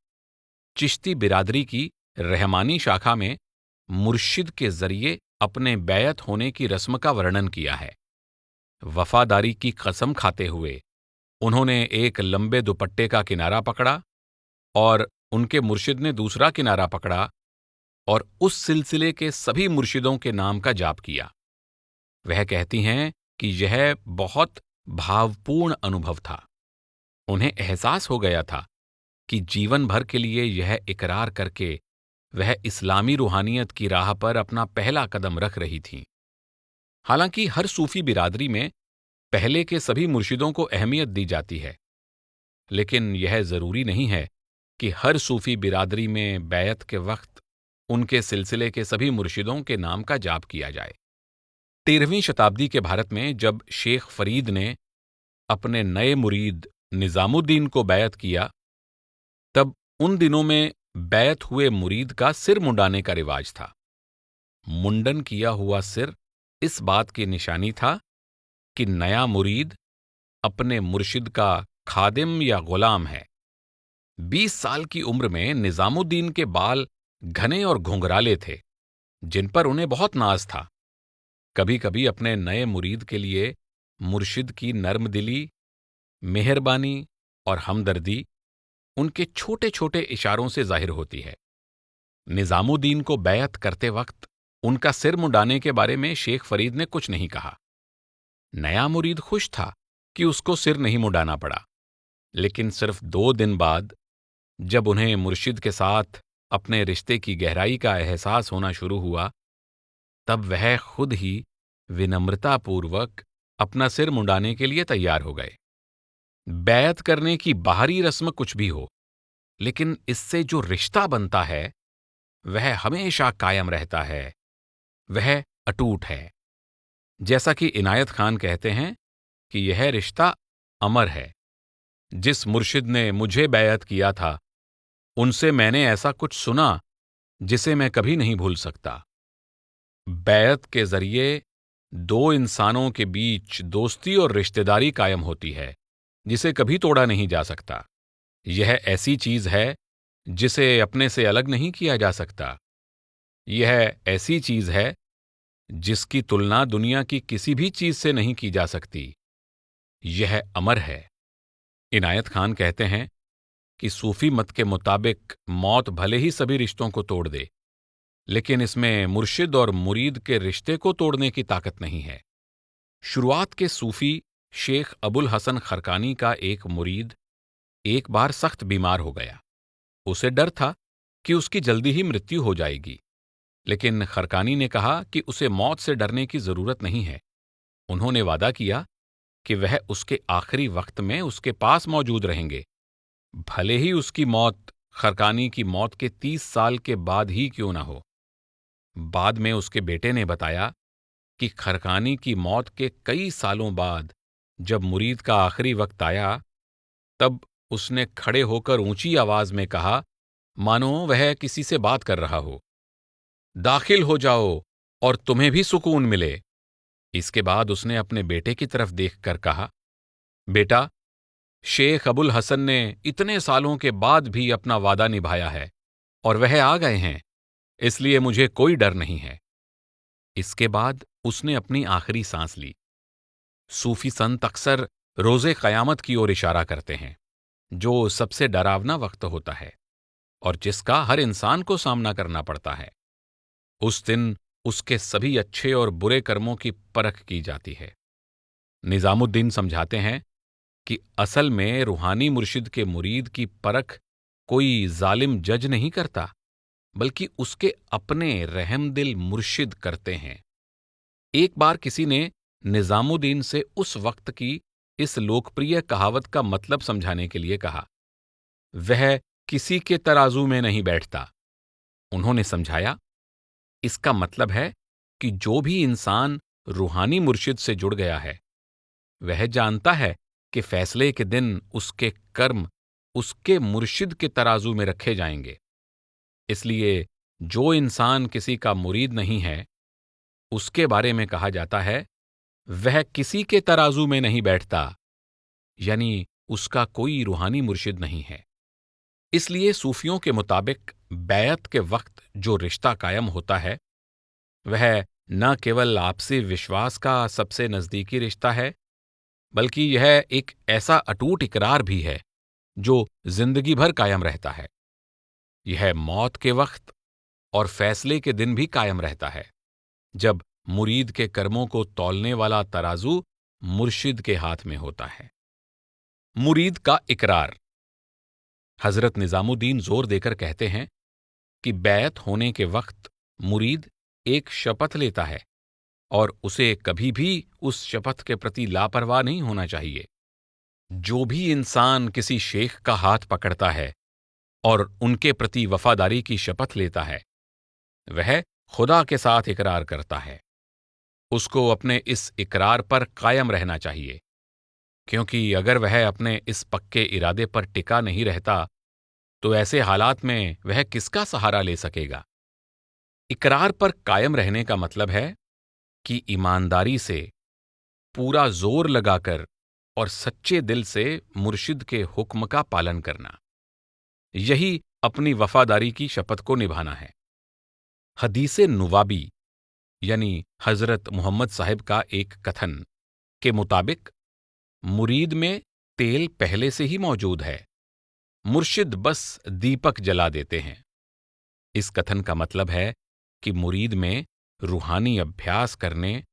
चिश्ती बिरादरी की रहमानी शाखा में मुर्शिद के जरिए अपने बैअत होने की रस्म का वर्णन किया है। वफादारी की कसम खाते हुए उन्होंने एक लंबे दुपट्टे का किनारा पकड़ा और उनके मुर्शिद ने दूसरा किनारा पकड़ा और उस सिलसिले के सभी मुर्शिदों के नाम का जाप किया। वह कहती हैं कि यह बहुत भावपूर्ण अनुभव था। उन्हें एहसास हो गया था कि जीवन भर के लिए यह इकरार करके वह इस्लामी रूहानियत की राह पर अपना पहला कदम रख रही थीं। हालांकि हर सूफी बिरादरी में पहले के सभी मुर्शिदों को अहमियत दी जाती है, लेकिन यह जरूरी नहीं है कि हर सूफी बिरादरी में बैअत के वक्त उनके सिलसिले के सभी मुर्शिदों के नाम का जाप किया जाए। 13वीं शताब्दी के भारत में जब शेख फरीद ने अपने नए मुरीद निजामुद्दीन को बैअत किया, तब उन दिनों में बैअत हुए मुरीद का सिर मुंडाने का रिवाज था। मुंडन किया हुआ सिर इस बात की निशानी था कि नया मुरीद अपने मुर्शिद का खादिम या गुलाम है। 20 साल की उम्र में निजामुद्दीन के बाल घने और घुंघराले थे, जिन पर उन्हें बहुत नाज था। कभी कभी अपने नए मुरीद के लिए मुर्शिद की नर्मदिली, मेहरबानी और हमदर्दी उनके छोटे छोटे इशारों से जाहिर होती है। निजामुद्दीन को बैअत करते वक्त उनका सिर मुंडाने के बारे में शेख फरीद ने कुछ नहीं कहा। नया मुरीद खुश था कि उसको सिर नहीं मुंडाना पड़ा, लेकिन सिर्फ 2 दिन बाद जब उन्हें मुर्शिद के साथ अपने रिश्ते की गहराई का एहसास होना शुरू हुआ, तब वह खुद ही विनम्रतापूर्वक अपना सिर मुंडाने के लिए तैयार हो गए। बैअत करने की बाहरी रस्म कुछ भी हो, लेकिन इससे जो रिश्ता बनता है वह हमेशा कायम रहता है वह अटूट है। जैसा कि इनायत खान कहते हैं कि यह रिश्ता अमर है। जिस मुर्शिद ने मुझे बैयत किया था, उनसे मैंने ऐसा कुछ सुना जिसे मैं कभी नहीं भूल सकता। बैयत के जरिए दो इंसानों के बीच दोस्ती और रिश्तेदारी कायम होती है, जिसे कभी तोड़ा नहीं जा सकता। यह ऐसी चीज है जिसे अपने से अलग नहीं किया जा सकता। यह ऐसी चीज है जिसकी तुलना दुनिया की किसी भी चीज से नहीं की जा सकती। यह अमर है। इनायत खान कहते हैं कि सूफी मत के मुताबिक मौत भले ही सभी रिश्तों को तोड़ दे, लेकिन इसमें मुर्शिद और मुरीद के रिश्ते को तोड़ने की ताकत नहीं है। शुरुआत के सूफी शेख अबुल हसन खरकानी का एक मुरीद एक बार सख्त बीमार हो गया। उसे डर था कि उसकी जल्दी ही मृत्यु हो जाएगी, लेकिन खरकानी ने कहा कि उसे मौत से डरने की जरूरत नहीं है। उन्होंने वादा किया कि वह उसके आखिरी वक्त में उसके पास मौजूद रहेंगे, भले ही उसकी मौत खरकानी की मौत के 30 साल के बाद ही क्यों न हो। बाद में उसके बेटे ने बताया कि खरकानी की मौत के कई सालों बाद जब मुरीद का आखिरी वक्त आया, तब उसने खड़े होकर ऊंची आवाज में कहा, मानो वह किसी से बात कर रहा हो, दाखिल हो जाओ और तुम्हें भी सुकून मिले। इसके बाद उसने अपने बेटे की तरफ देखकर कहा, बेटा, शेख अबुल हसन ने इतने सालों के बाद भी अपना वादा निभाया है और वह आ गए हैं, इसलिए मुझे कोई डर नहीं है। इसके बाद उसने अपनी आखिरी सांस ली। सूफी संत अक्सर रोजे कयामत की ओर इशारा करते हैं, जो सबसे डरावना वक्त होता है और जिसका हर इंसान को सामना करना पड़ता है। उस दिन उसके सभी अच्छे और बुरे कर्मों की परख की जाती है। निजामुद्दीन समझाते हैं कि असल में रूहानी मुर्शिद के मुरीद की परख कोई जालिम जज नहीं करता, बल्कि उसके अपने रहमदिल मुर्शिद करते हैं। एक बार किसी ने निजामुद्दीन से उस वक्त की इस लोकप्रिय कहावत का मतलब समझाने के लिए कहा, वह किसी के तराजू में नहीं बैठता। उन्होंने समझाया, इसका मतलब है कि जो भी इंसान रूहानी मुर्शिद से जुड़ गया है, वह जानता है कि फैसले के दिन उसके कर्म उसके मुर्शिद के तराजू में रखे जाएंगे। इसलिए जो इंसान किसी का मुरीद नहीं है, उसके बारे में कहा जाता है, वह किसी के तराजू में नहीं बैठता, यानी उसका कोई रूहानी मुर्शिद नहीं है। इसलिए सूफियों के मुताबिक बैयत के वक्त जो रिश्ता कायम होता है, वह न केवल आपसी विश्वास का सबसे नजदीकी रिश्ता है, बल्कि यह एक ऐसा अटूट इकरार भी है जो जिंदगी भर कायम रहता है। यह मौत के वक्त और फैसले के दिन भी कायम रहता है, जब मुरीद के कर्मों को तौलने वाला तराजू मुर्शिद के हाथ में होता है। मुरीद का इकरार। हजरत निजामुद्दीन जोर देकर कहते हैं कि बैत होने के वक्त मुरीद एक शपथ लेता है और उसे कभी भी उस शपथ के प्रति लापरवाह नहीं होना चाहिए। जो भी इंसान किसी शेख का हाथ पकड़ता है और उनके प्रति वफादारी की शपथ लेता है, वह खुदा के साथ इकरार करता है। उसको अपने इस इकरार पर कायम रहना चाहिए, क्योंकि अगर वह अपने इस पक्के इरादे पर टिका नहीं रहता, तो ऐसे हालात में वह किसका सहारा ले सकेगा। इकरार पर कायम रहने का मतलब है कि ईमानदारी से, पूरा जोर लगाकर और सच्चे दिल से मुर्शिद के हुक्म का पालन करना, यही अपनी वफादारी की शपथ को निभाना है। हदीसे नुवाबी यानी हजरत मोहम्मद साहिब का एक कथन के मुताबिक मुरीद में तेल पहले से ही मौजूद है, मुर्शिद बस दीपक जला देते हैं। इस कथन का मतलब है कि मुरीद में रूहानी अभ्यास करने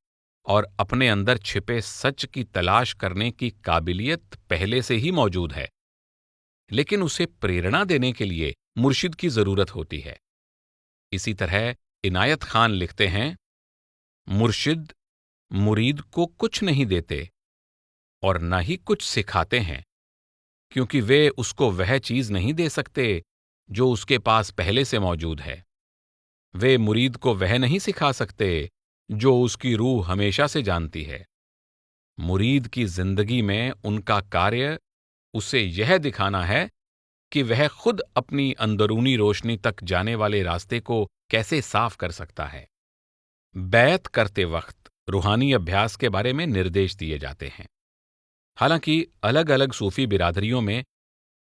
और अपने अंदर छिपे सच की तलाश करने की काबिलियत पहले से ही मौजूद है, लेकिन उसे प्रेरणा देने के लिए मुर्शिद की जरूरत होती है। इसी तरह इनायत खान लिखते हैं, मुर्शिद मुरीद को कुछ नहीं देते और न ही कुछ सिखाते हैं, क्योंकि वे उसको वह चीज नहीं दे सकते जो उसके पास पहले से मौजूद है। वे मुरीद को वह नहीं सिखा सकते जो उसकी रूह हमेशा से जानती है। मुरीद की जिंदगी में उनका कार्य उसे यह दिखाना है कि वह खुद अपनी अंदरूनी रोशनी तक जाने वाले रास्ते को कैसे साफ कर सकता है। बैत करते वक्त रूहानी अभ्यास के बारे में निर्देश दिए जाते हैं। हालांकि अलग अलग सूफी बिरादरियों में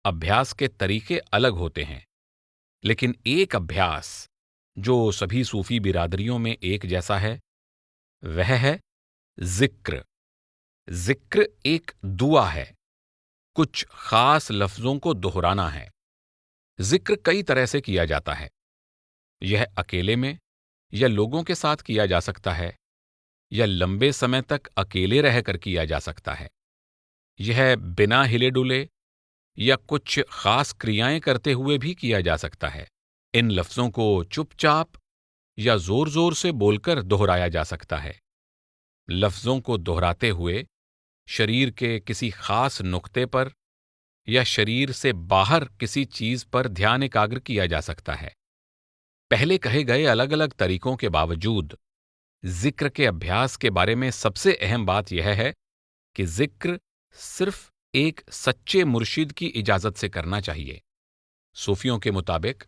अभ्यास के तरीके अलग होते हैं, लेकिन एक अभ्यास जो सभी सूफी बिरादरियों में एक जैसा है वह है जिक्र। जिक्र एक दुआ है, कुछ खास लफ्जों को दोहराना है। जिक्र कई तरह से किया जाता है। यह अकेले में या लोगों के साथ किया जा सकता है, या लंबे समय तक अकेले रहकर किया जा सकता है। यह बिना हिले डुले या कुछ खास क्रियाएं करते हुए भी किया जा सकता है। इन लफ्जों को चुपचाप या जोर जोर से बोलकर दोहराया जा सकता है। लफ्जों को दोहराते हुए शरीर के किसी खास नुक्ते पर या शरीर से बाहर किसी चीज पर ध्यान एकाग्र किया जा सकता है। पहले कहे गए अलग अलग तरीकों के बावजूद जिक्र के अभ्यास के बारे में सबसे अहम बात यह है कि जिक्र सिर्फ एक सच्चे मुर्शिद की इजाजत से करना चाहिए। सूफियों के मुताबिक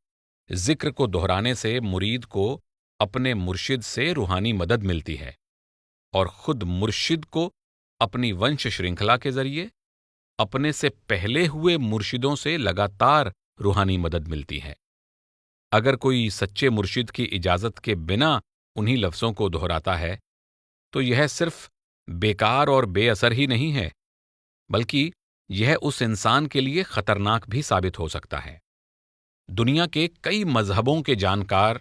जिक्र को दोहराने से मुरीद को अपने मुर्शिद से रूहानी मदद मिलती है और खुद मुर्शिद को अपनी वंश श्रृंखला के जरिए अपने से पहले हुए मुर्शिदों से लगातार रूहानी मदद मिलती है। अगर कोई सच्चे मुर्शिद की इजाजत के बिना उन्हीं लफ्जों को दोहराता है तो यह सिर्फ बेकार और बेअसर ही नहीं है, बल्कि यह उस इंसान के लिए खतरनाक भी साबित हो सकता है। दुनिया के कई मजहबों के जानकार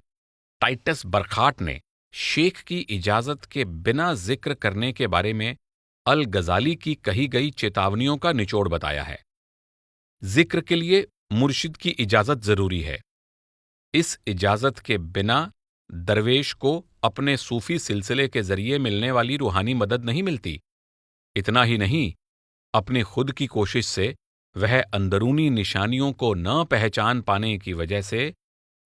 टाइटस बरखाट ने शेख की इजाजत के बिना जिक्र करने के बारे में अल गजाली की कही गई चेतावनियों का निचोड़ बताया है। जिक्र के लिए मुर्शिद की इजाजत जरूरी है। इस इजाजत के बिना दरवेश को अपने सूफी सिलसिले के जरिए मिलने वाली रूहानी मदद नहीं मिलती। इतना ही नहीं, अपनी खुद की कोशिश से वह अंदरूनी निशानियों को न पहचान पाने की वजह से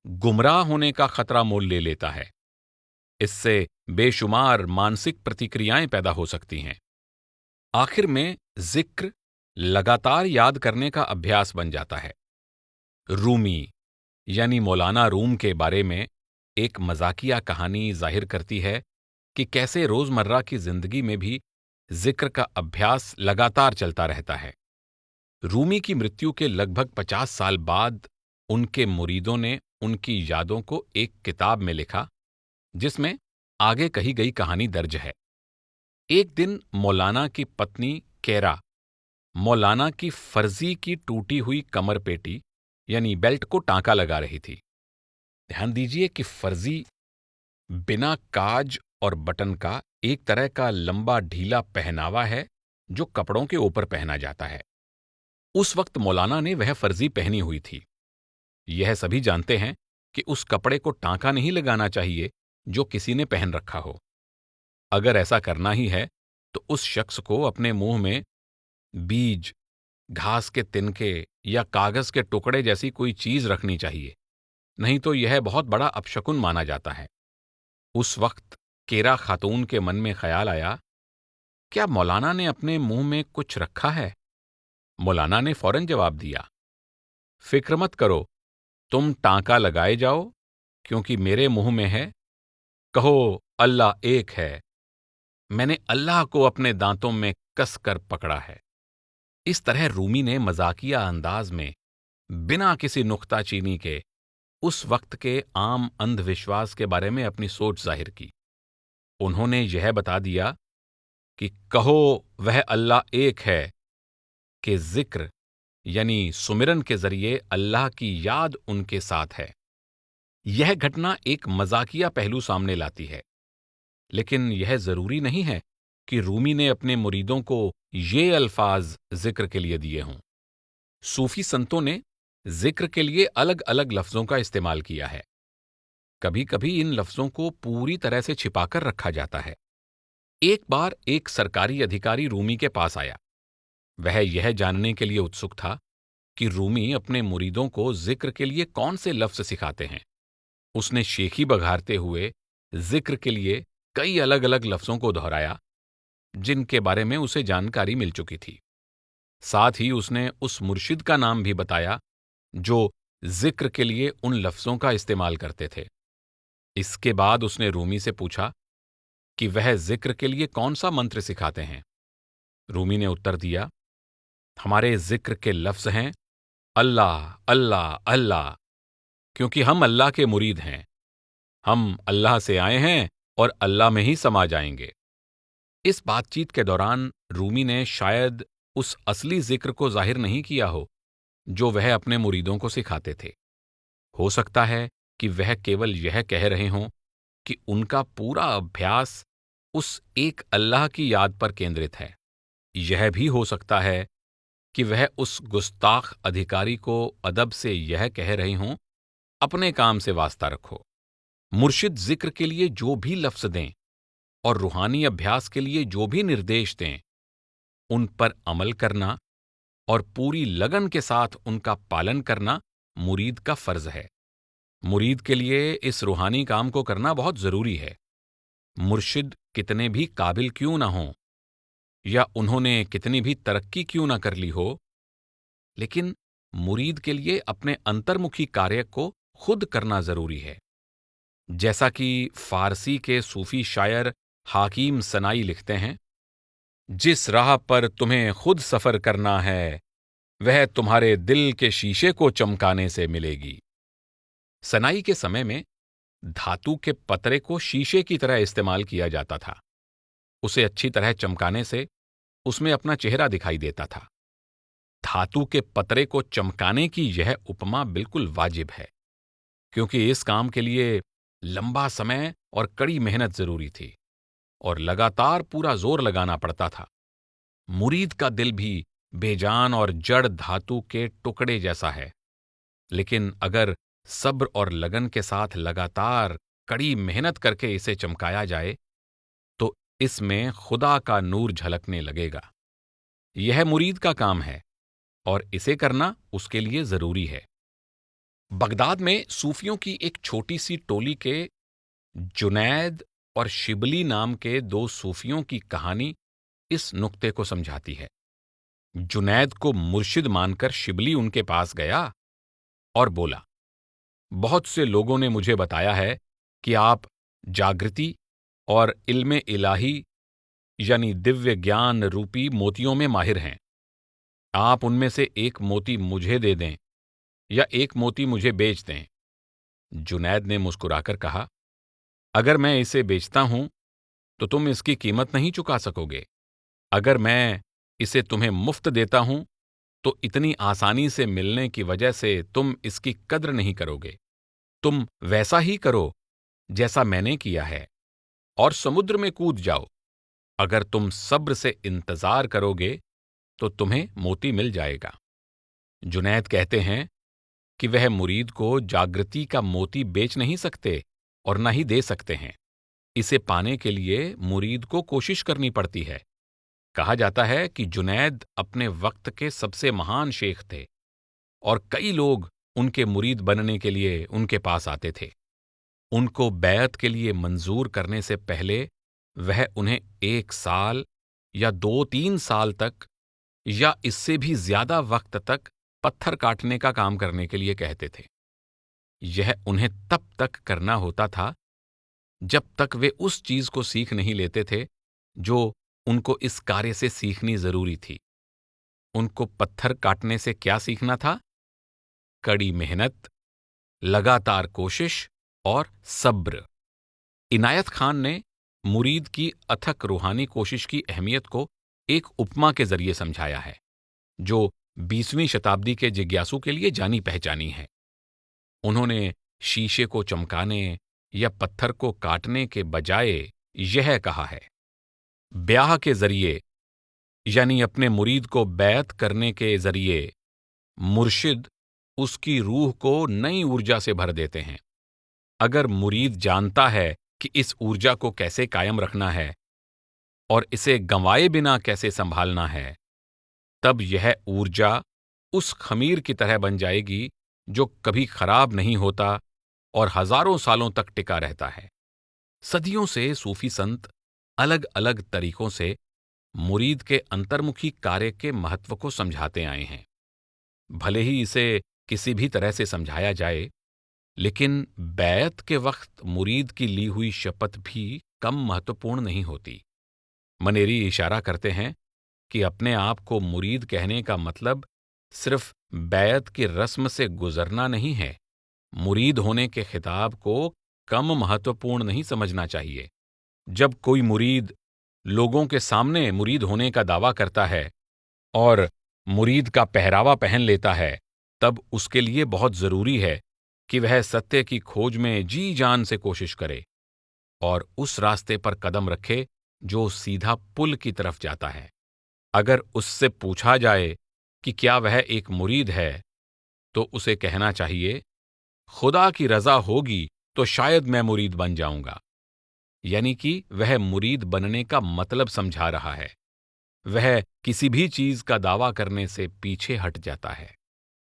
गुमराह होने का खतरा मोल ले लेता है। इससे बेशुमार मानसिक प्रतिक्रियाएं पैदा हो सकती हैं। आखिर में जिक्र लगातार याद करने का अभ्यास बन जाता है। रूमी यानी मौलाना रूम के बारे में एक मजाकिया कहानी जाहिर करती है कि कैसे रोजमर्रा की जिंदगी में भी जिक्र का अभ्यास लगातार चलता रहता है। रूमी की मृत्यु के लगभग 50 साल बाद उनके मुरीदों ने उनकी यादों को एक किताब में लिखा, जिसमें आगे कही गई कहानी दर्ज है। एक दिन मौलाना की पत्नी केरा मौलाना की फर्जी की टूटी हुई कमर पेटी यानी बेल्ट को टांका लगा रही थी। ध्यान दीजिए कि फर्जी बिना काज और बटन का एक तरह का लंबा ढीला पहनावा है जो कपड़ों के ऊपर पहना जाता है। उस वक्त मौलाना ने वह फर्जी पहनी हुई थी। यह सभी जानते हैं कि उस कपड़े को टांका नहीं लगाना चाहिए जो किसी ने पहन रखा हो। अगर ऐसा करना ही है तो उस शख्स को अपने मुंह में बीज, घास के तिनके या कागज के टुकड़े जैसी कोई चीज रखनी चाहिए, नहीं तो यह बहुत बड़ा अपशकुन माना जाता है। उस वक्त केरा खातून के मन में ख्याल आया, क्या मौलाना ने अपने मुंह में कुछ रखा है? मौलाना ने फौरन जवाब दिया, फिक्र मत करो, तुम टांका लगाए जाओ, क्योंकि मेरे मुंह में है, कहो अल्लाह एक है। मैंने अल्लाह को अपने दांतों में कस कर पकड़ा है। इस तरह रूमी ने मजाकिया अंदाज में बिना किसी नुक्ताचीनी के उस वक्त के आम अंधविश्वास के बारे में अपनी सोच जाहिर की। उन्होंने यह बता दिया कि कहो वह अल्लाह एक है, कि जिक्र यानी सुमिरन के जरिए अल्लाह की याद उनके साथ है। यह घटना एक मजाकिया पहलू सामने लाती है, लेकिन यह जरूरी नहीं है कि रूमी ने अपने मुरीदों को ये अल्फाज जिक्र के लिए दिए हों। सूफी संतों ने जिक्र के लिए अलग अलग लफ्जों का इस्तेमाल किया है। कभी कभी इन लफ्जों को पूरी तरह से छिपाकर रखा जाता है। एक बार एक सरकारी अधिकारी रूमी के पास आया। वह यह जानने के लिए उत्सुक था कि रूमी अपने मुरीदों को जिक्र के लिए कौन से लफ्ज सिखाते हैं। उसने शेखी बघारते हुए जिक्र के लिए कई अलग अलग लफ्जों को दोहराया जिनके बारे में उसे जानकारी मिल चुकी थी। साथ ही उसने उस मुर्शिद का नाम भी बताया जो जिक्र के लिए उन लफ्जों का इस्तेमाल करते थे। इसके बाद उसने रूमी से पूछा कि वह जिक्र के लिए कौन सा मंत्र सिखाते हैं। रूमी ने उत्तर दिया, हमारे जिक्र के लफ्ज हैं अल्लाह अल्लाह अल्लाह, क्योंकि हम अल्लाह के मुरीद हैं। हम अल्लाह से आए हैं और अल्लाह में ही समा जाएंगे। इस बातचीत के दौरान रूमी ने शायद उस असली जिक्र को जाहिर नहीं किया हो जो वह अपने मुरीदों को सिखाते थे। हो सकता है कि वह केवल यह कह रहे हों कि उनका पूरा अभ्यास उस एक अल्लाह की याद पर केंद्रित है। यह भी हो सकता है कि वह उस गुस्ताख अधिकारी को अदब से यह कह रहे हों, अपने काम से वास्ता रखो। मुर्शिद जिक्र के लिए जो भी लफ्ज दें और रूहानी अभ्यास के लिए जो भी निर्देश दें, उन पर अमल करना और पूरी लगन के साथ उनका पालन करना मुरीद का फर्ज है। मुरीद के लिए इस रूहानी काम को करना बहुत जरूरी है। मुर्शिद कितने भी काबिल क्यों ना हों या उन्होंने कितनी भी तरक्की क्यों ना कर ली हो, लेकिन मुरीद के लिए अपने अंतर्मुखी कार्य को खुद करना जरूरी है। जैसा कि फारसी के सूफी शायर हाकिम सनाई लिखते हैं, जिस राह पर तुम्हें खुद सफर करना है वह तुम्हारे दिल के शीशे को चमकाने से मिलेगी। सनाई के समय में धातु के पतरे को शीशे की तरह इस्तेमाल किया जाता था। उसे अच्छी तरह चमकाने से उसमें अपना चेहरा दिखाई देता था। धातु के पतरे को चमकाने की यह उपमा बिल्कुल वाजिब है, क्योंकि इस काम के लिए लंबा समय और कड़ी मेहनत जरूरी थी और लगातार पूरा जोर लगाना पड़ता था। मुरीद का दिल भी बेजान और जड़ धातु के टुकड़े जैसा है, लेकिन अगर सब्र और लगन के साथ लगातार कड़ी मेहनत करके इसे चमकाया जाए तो इसमें खुदा का नूर झलकने लगेगा। यह मुरीद का काम है और इसे करना उसके लिए जरूरी है। बगदाद में सूफियों की एक छोटी सी टोली के जुनैद और शिबली नाम के दो सूफियों की कहानी इस नुक्ते को समझाती है। जुनैद को मुर्शिद मानकर शिबली उनके पास गया और बोला, बहुत से लोगों ने मुझे बताया है कि आप जागृति और इल्मे इलाही यानी दिव्य ज्ञान रूपी मोतियों में माहिर हैं। आप उनमें से एक मोती मुझे दे दें या एक मोती मुझे बेच दें। जुनैद ने मुस्कुराकर कहा, अगर मैं इसे बेचता हूं तो तुम इसकी कीमत नहीं चुका सकोगे। अगर मैं इसे तुम्हें मुफ्त देता हूं तो इतनी आसानी से मिलने की वजह से तुम इसकी कद्र नहीं करोगे। तुम वैसा ही करो जैसा मैंने किया है और समुद्र में कूद जाओ। अगर तुम सब्र से इंतजार करोगे तो तुम्हें मोती मिल जाएगा। जुनैद कहते हैं कि वह मुरीद को जागृति का मोती बेच नहीं सकते और न ही दे सकते हैं। इसे पाने के लिए मुरीद को कोशिश करनी पड़ती है। कहा जाता है कि जुनैद अपने वक्त के सबसे महान शेख थे और कई लोग उनके मुरीद बनने के लिए उनके पास आते थे। उनको बैत के लिए मंजूर करने से पहले वह उन्हें 1 साल या 2-3 साल तक या इससे भी ज्यादा वक्त तक पत्थर काटने का काम करने के लिए कहते थे। यह उन्हें तब तक करना होता था जब तक वे उस चीज को सीख नहीं लेते थे जो उनको इस कार्य से सीखनी जरूरी थी। उनको पत्थर काटने से क्या सीखना था? कड़ी मेहनत, लगातार कोशिश और सब्र। इनायत खान ने मुरीद की अथक रूहानी कोशिश की अहमियत को एक उपमा के जरिए समझाया है, जो 20वीं शताब्दी के जिज्ञासु के लिए जानी पहचानी है। उन्होंने शीशे को चमकाने या पत्थर को काटने के बजाय यह कहा है, ब्याह के जरिए यानी अपने मुरीद को बैत करने के जरिए मुर्शिद उसकी रूह को नई ऊर्जा से भर देते हैं। अगर मुरीद जानता है कि इस ऊर्जा को कैसे कायम रखना है और इसे गंवाए बिना कैसे संभालना है, तब यह ऊर्जा उस खमीर की तरह बन जाएगी जो कभी खराब नहीं होता और हजारों सालों तक टिका रहता है। सदियों से सूफी संत अलग अलग तरीकों से मुरीद के अंतर्मुखी कार्य के महत्व को समझाते आए हैं। भले ही इसे किसी भी तरह से समझाया जाए, लेकिन बैत के वक्त मुरीद की ली हुई शपथ भी कम महत्वपूर्ण नहीं होती। मनेरी इशारा करते हैं कि अपने आप को मुरीद कहने का मतलब सिर्फ बैत की रस्म से गुजरना नहीं है। मुरीद होने के खिताब को कम महत्वपूर्ण नहीं समझना चाहिए। जब कोई मुरीद लोगों के सामने मुरीद होने का दावा करता है और मुरीद का पहरावा पहन लेता है, तब उसके लिए बहुत जरूरी है कि वह सत्य की खोज में जी जान से कोशिश करे और उस रास्ते पर कदम रखे जो सीधा पुल की तरफ जाता है। अगर उससे पूछा जाए कि क्या वह एक मुरीद है, तो उसे कहना चाहिए, खुदा की रजा होगी तो शायद मैं मुरीद बन जाऊंगा। यानी कि वह मुरीद बनने का मतलब समझा रहा है। वह किसी भी चीज का दावा करने से पीछे हट जाता है।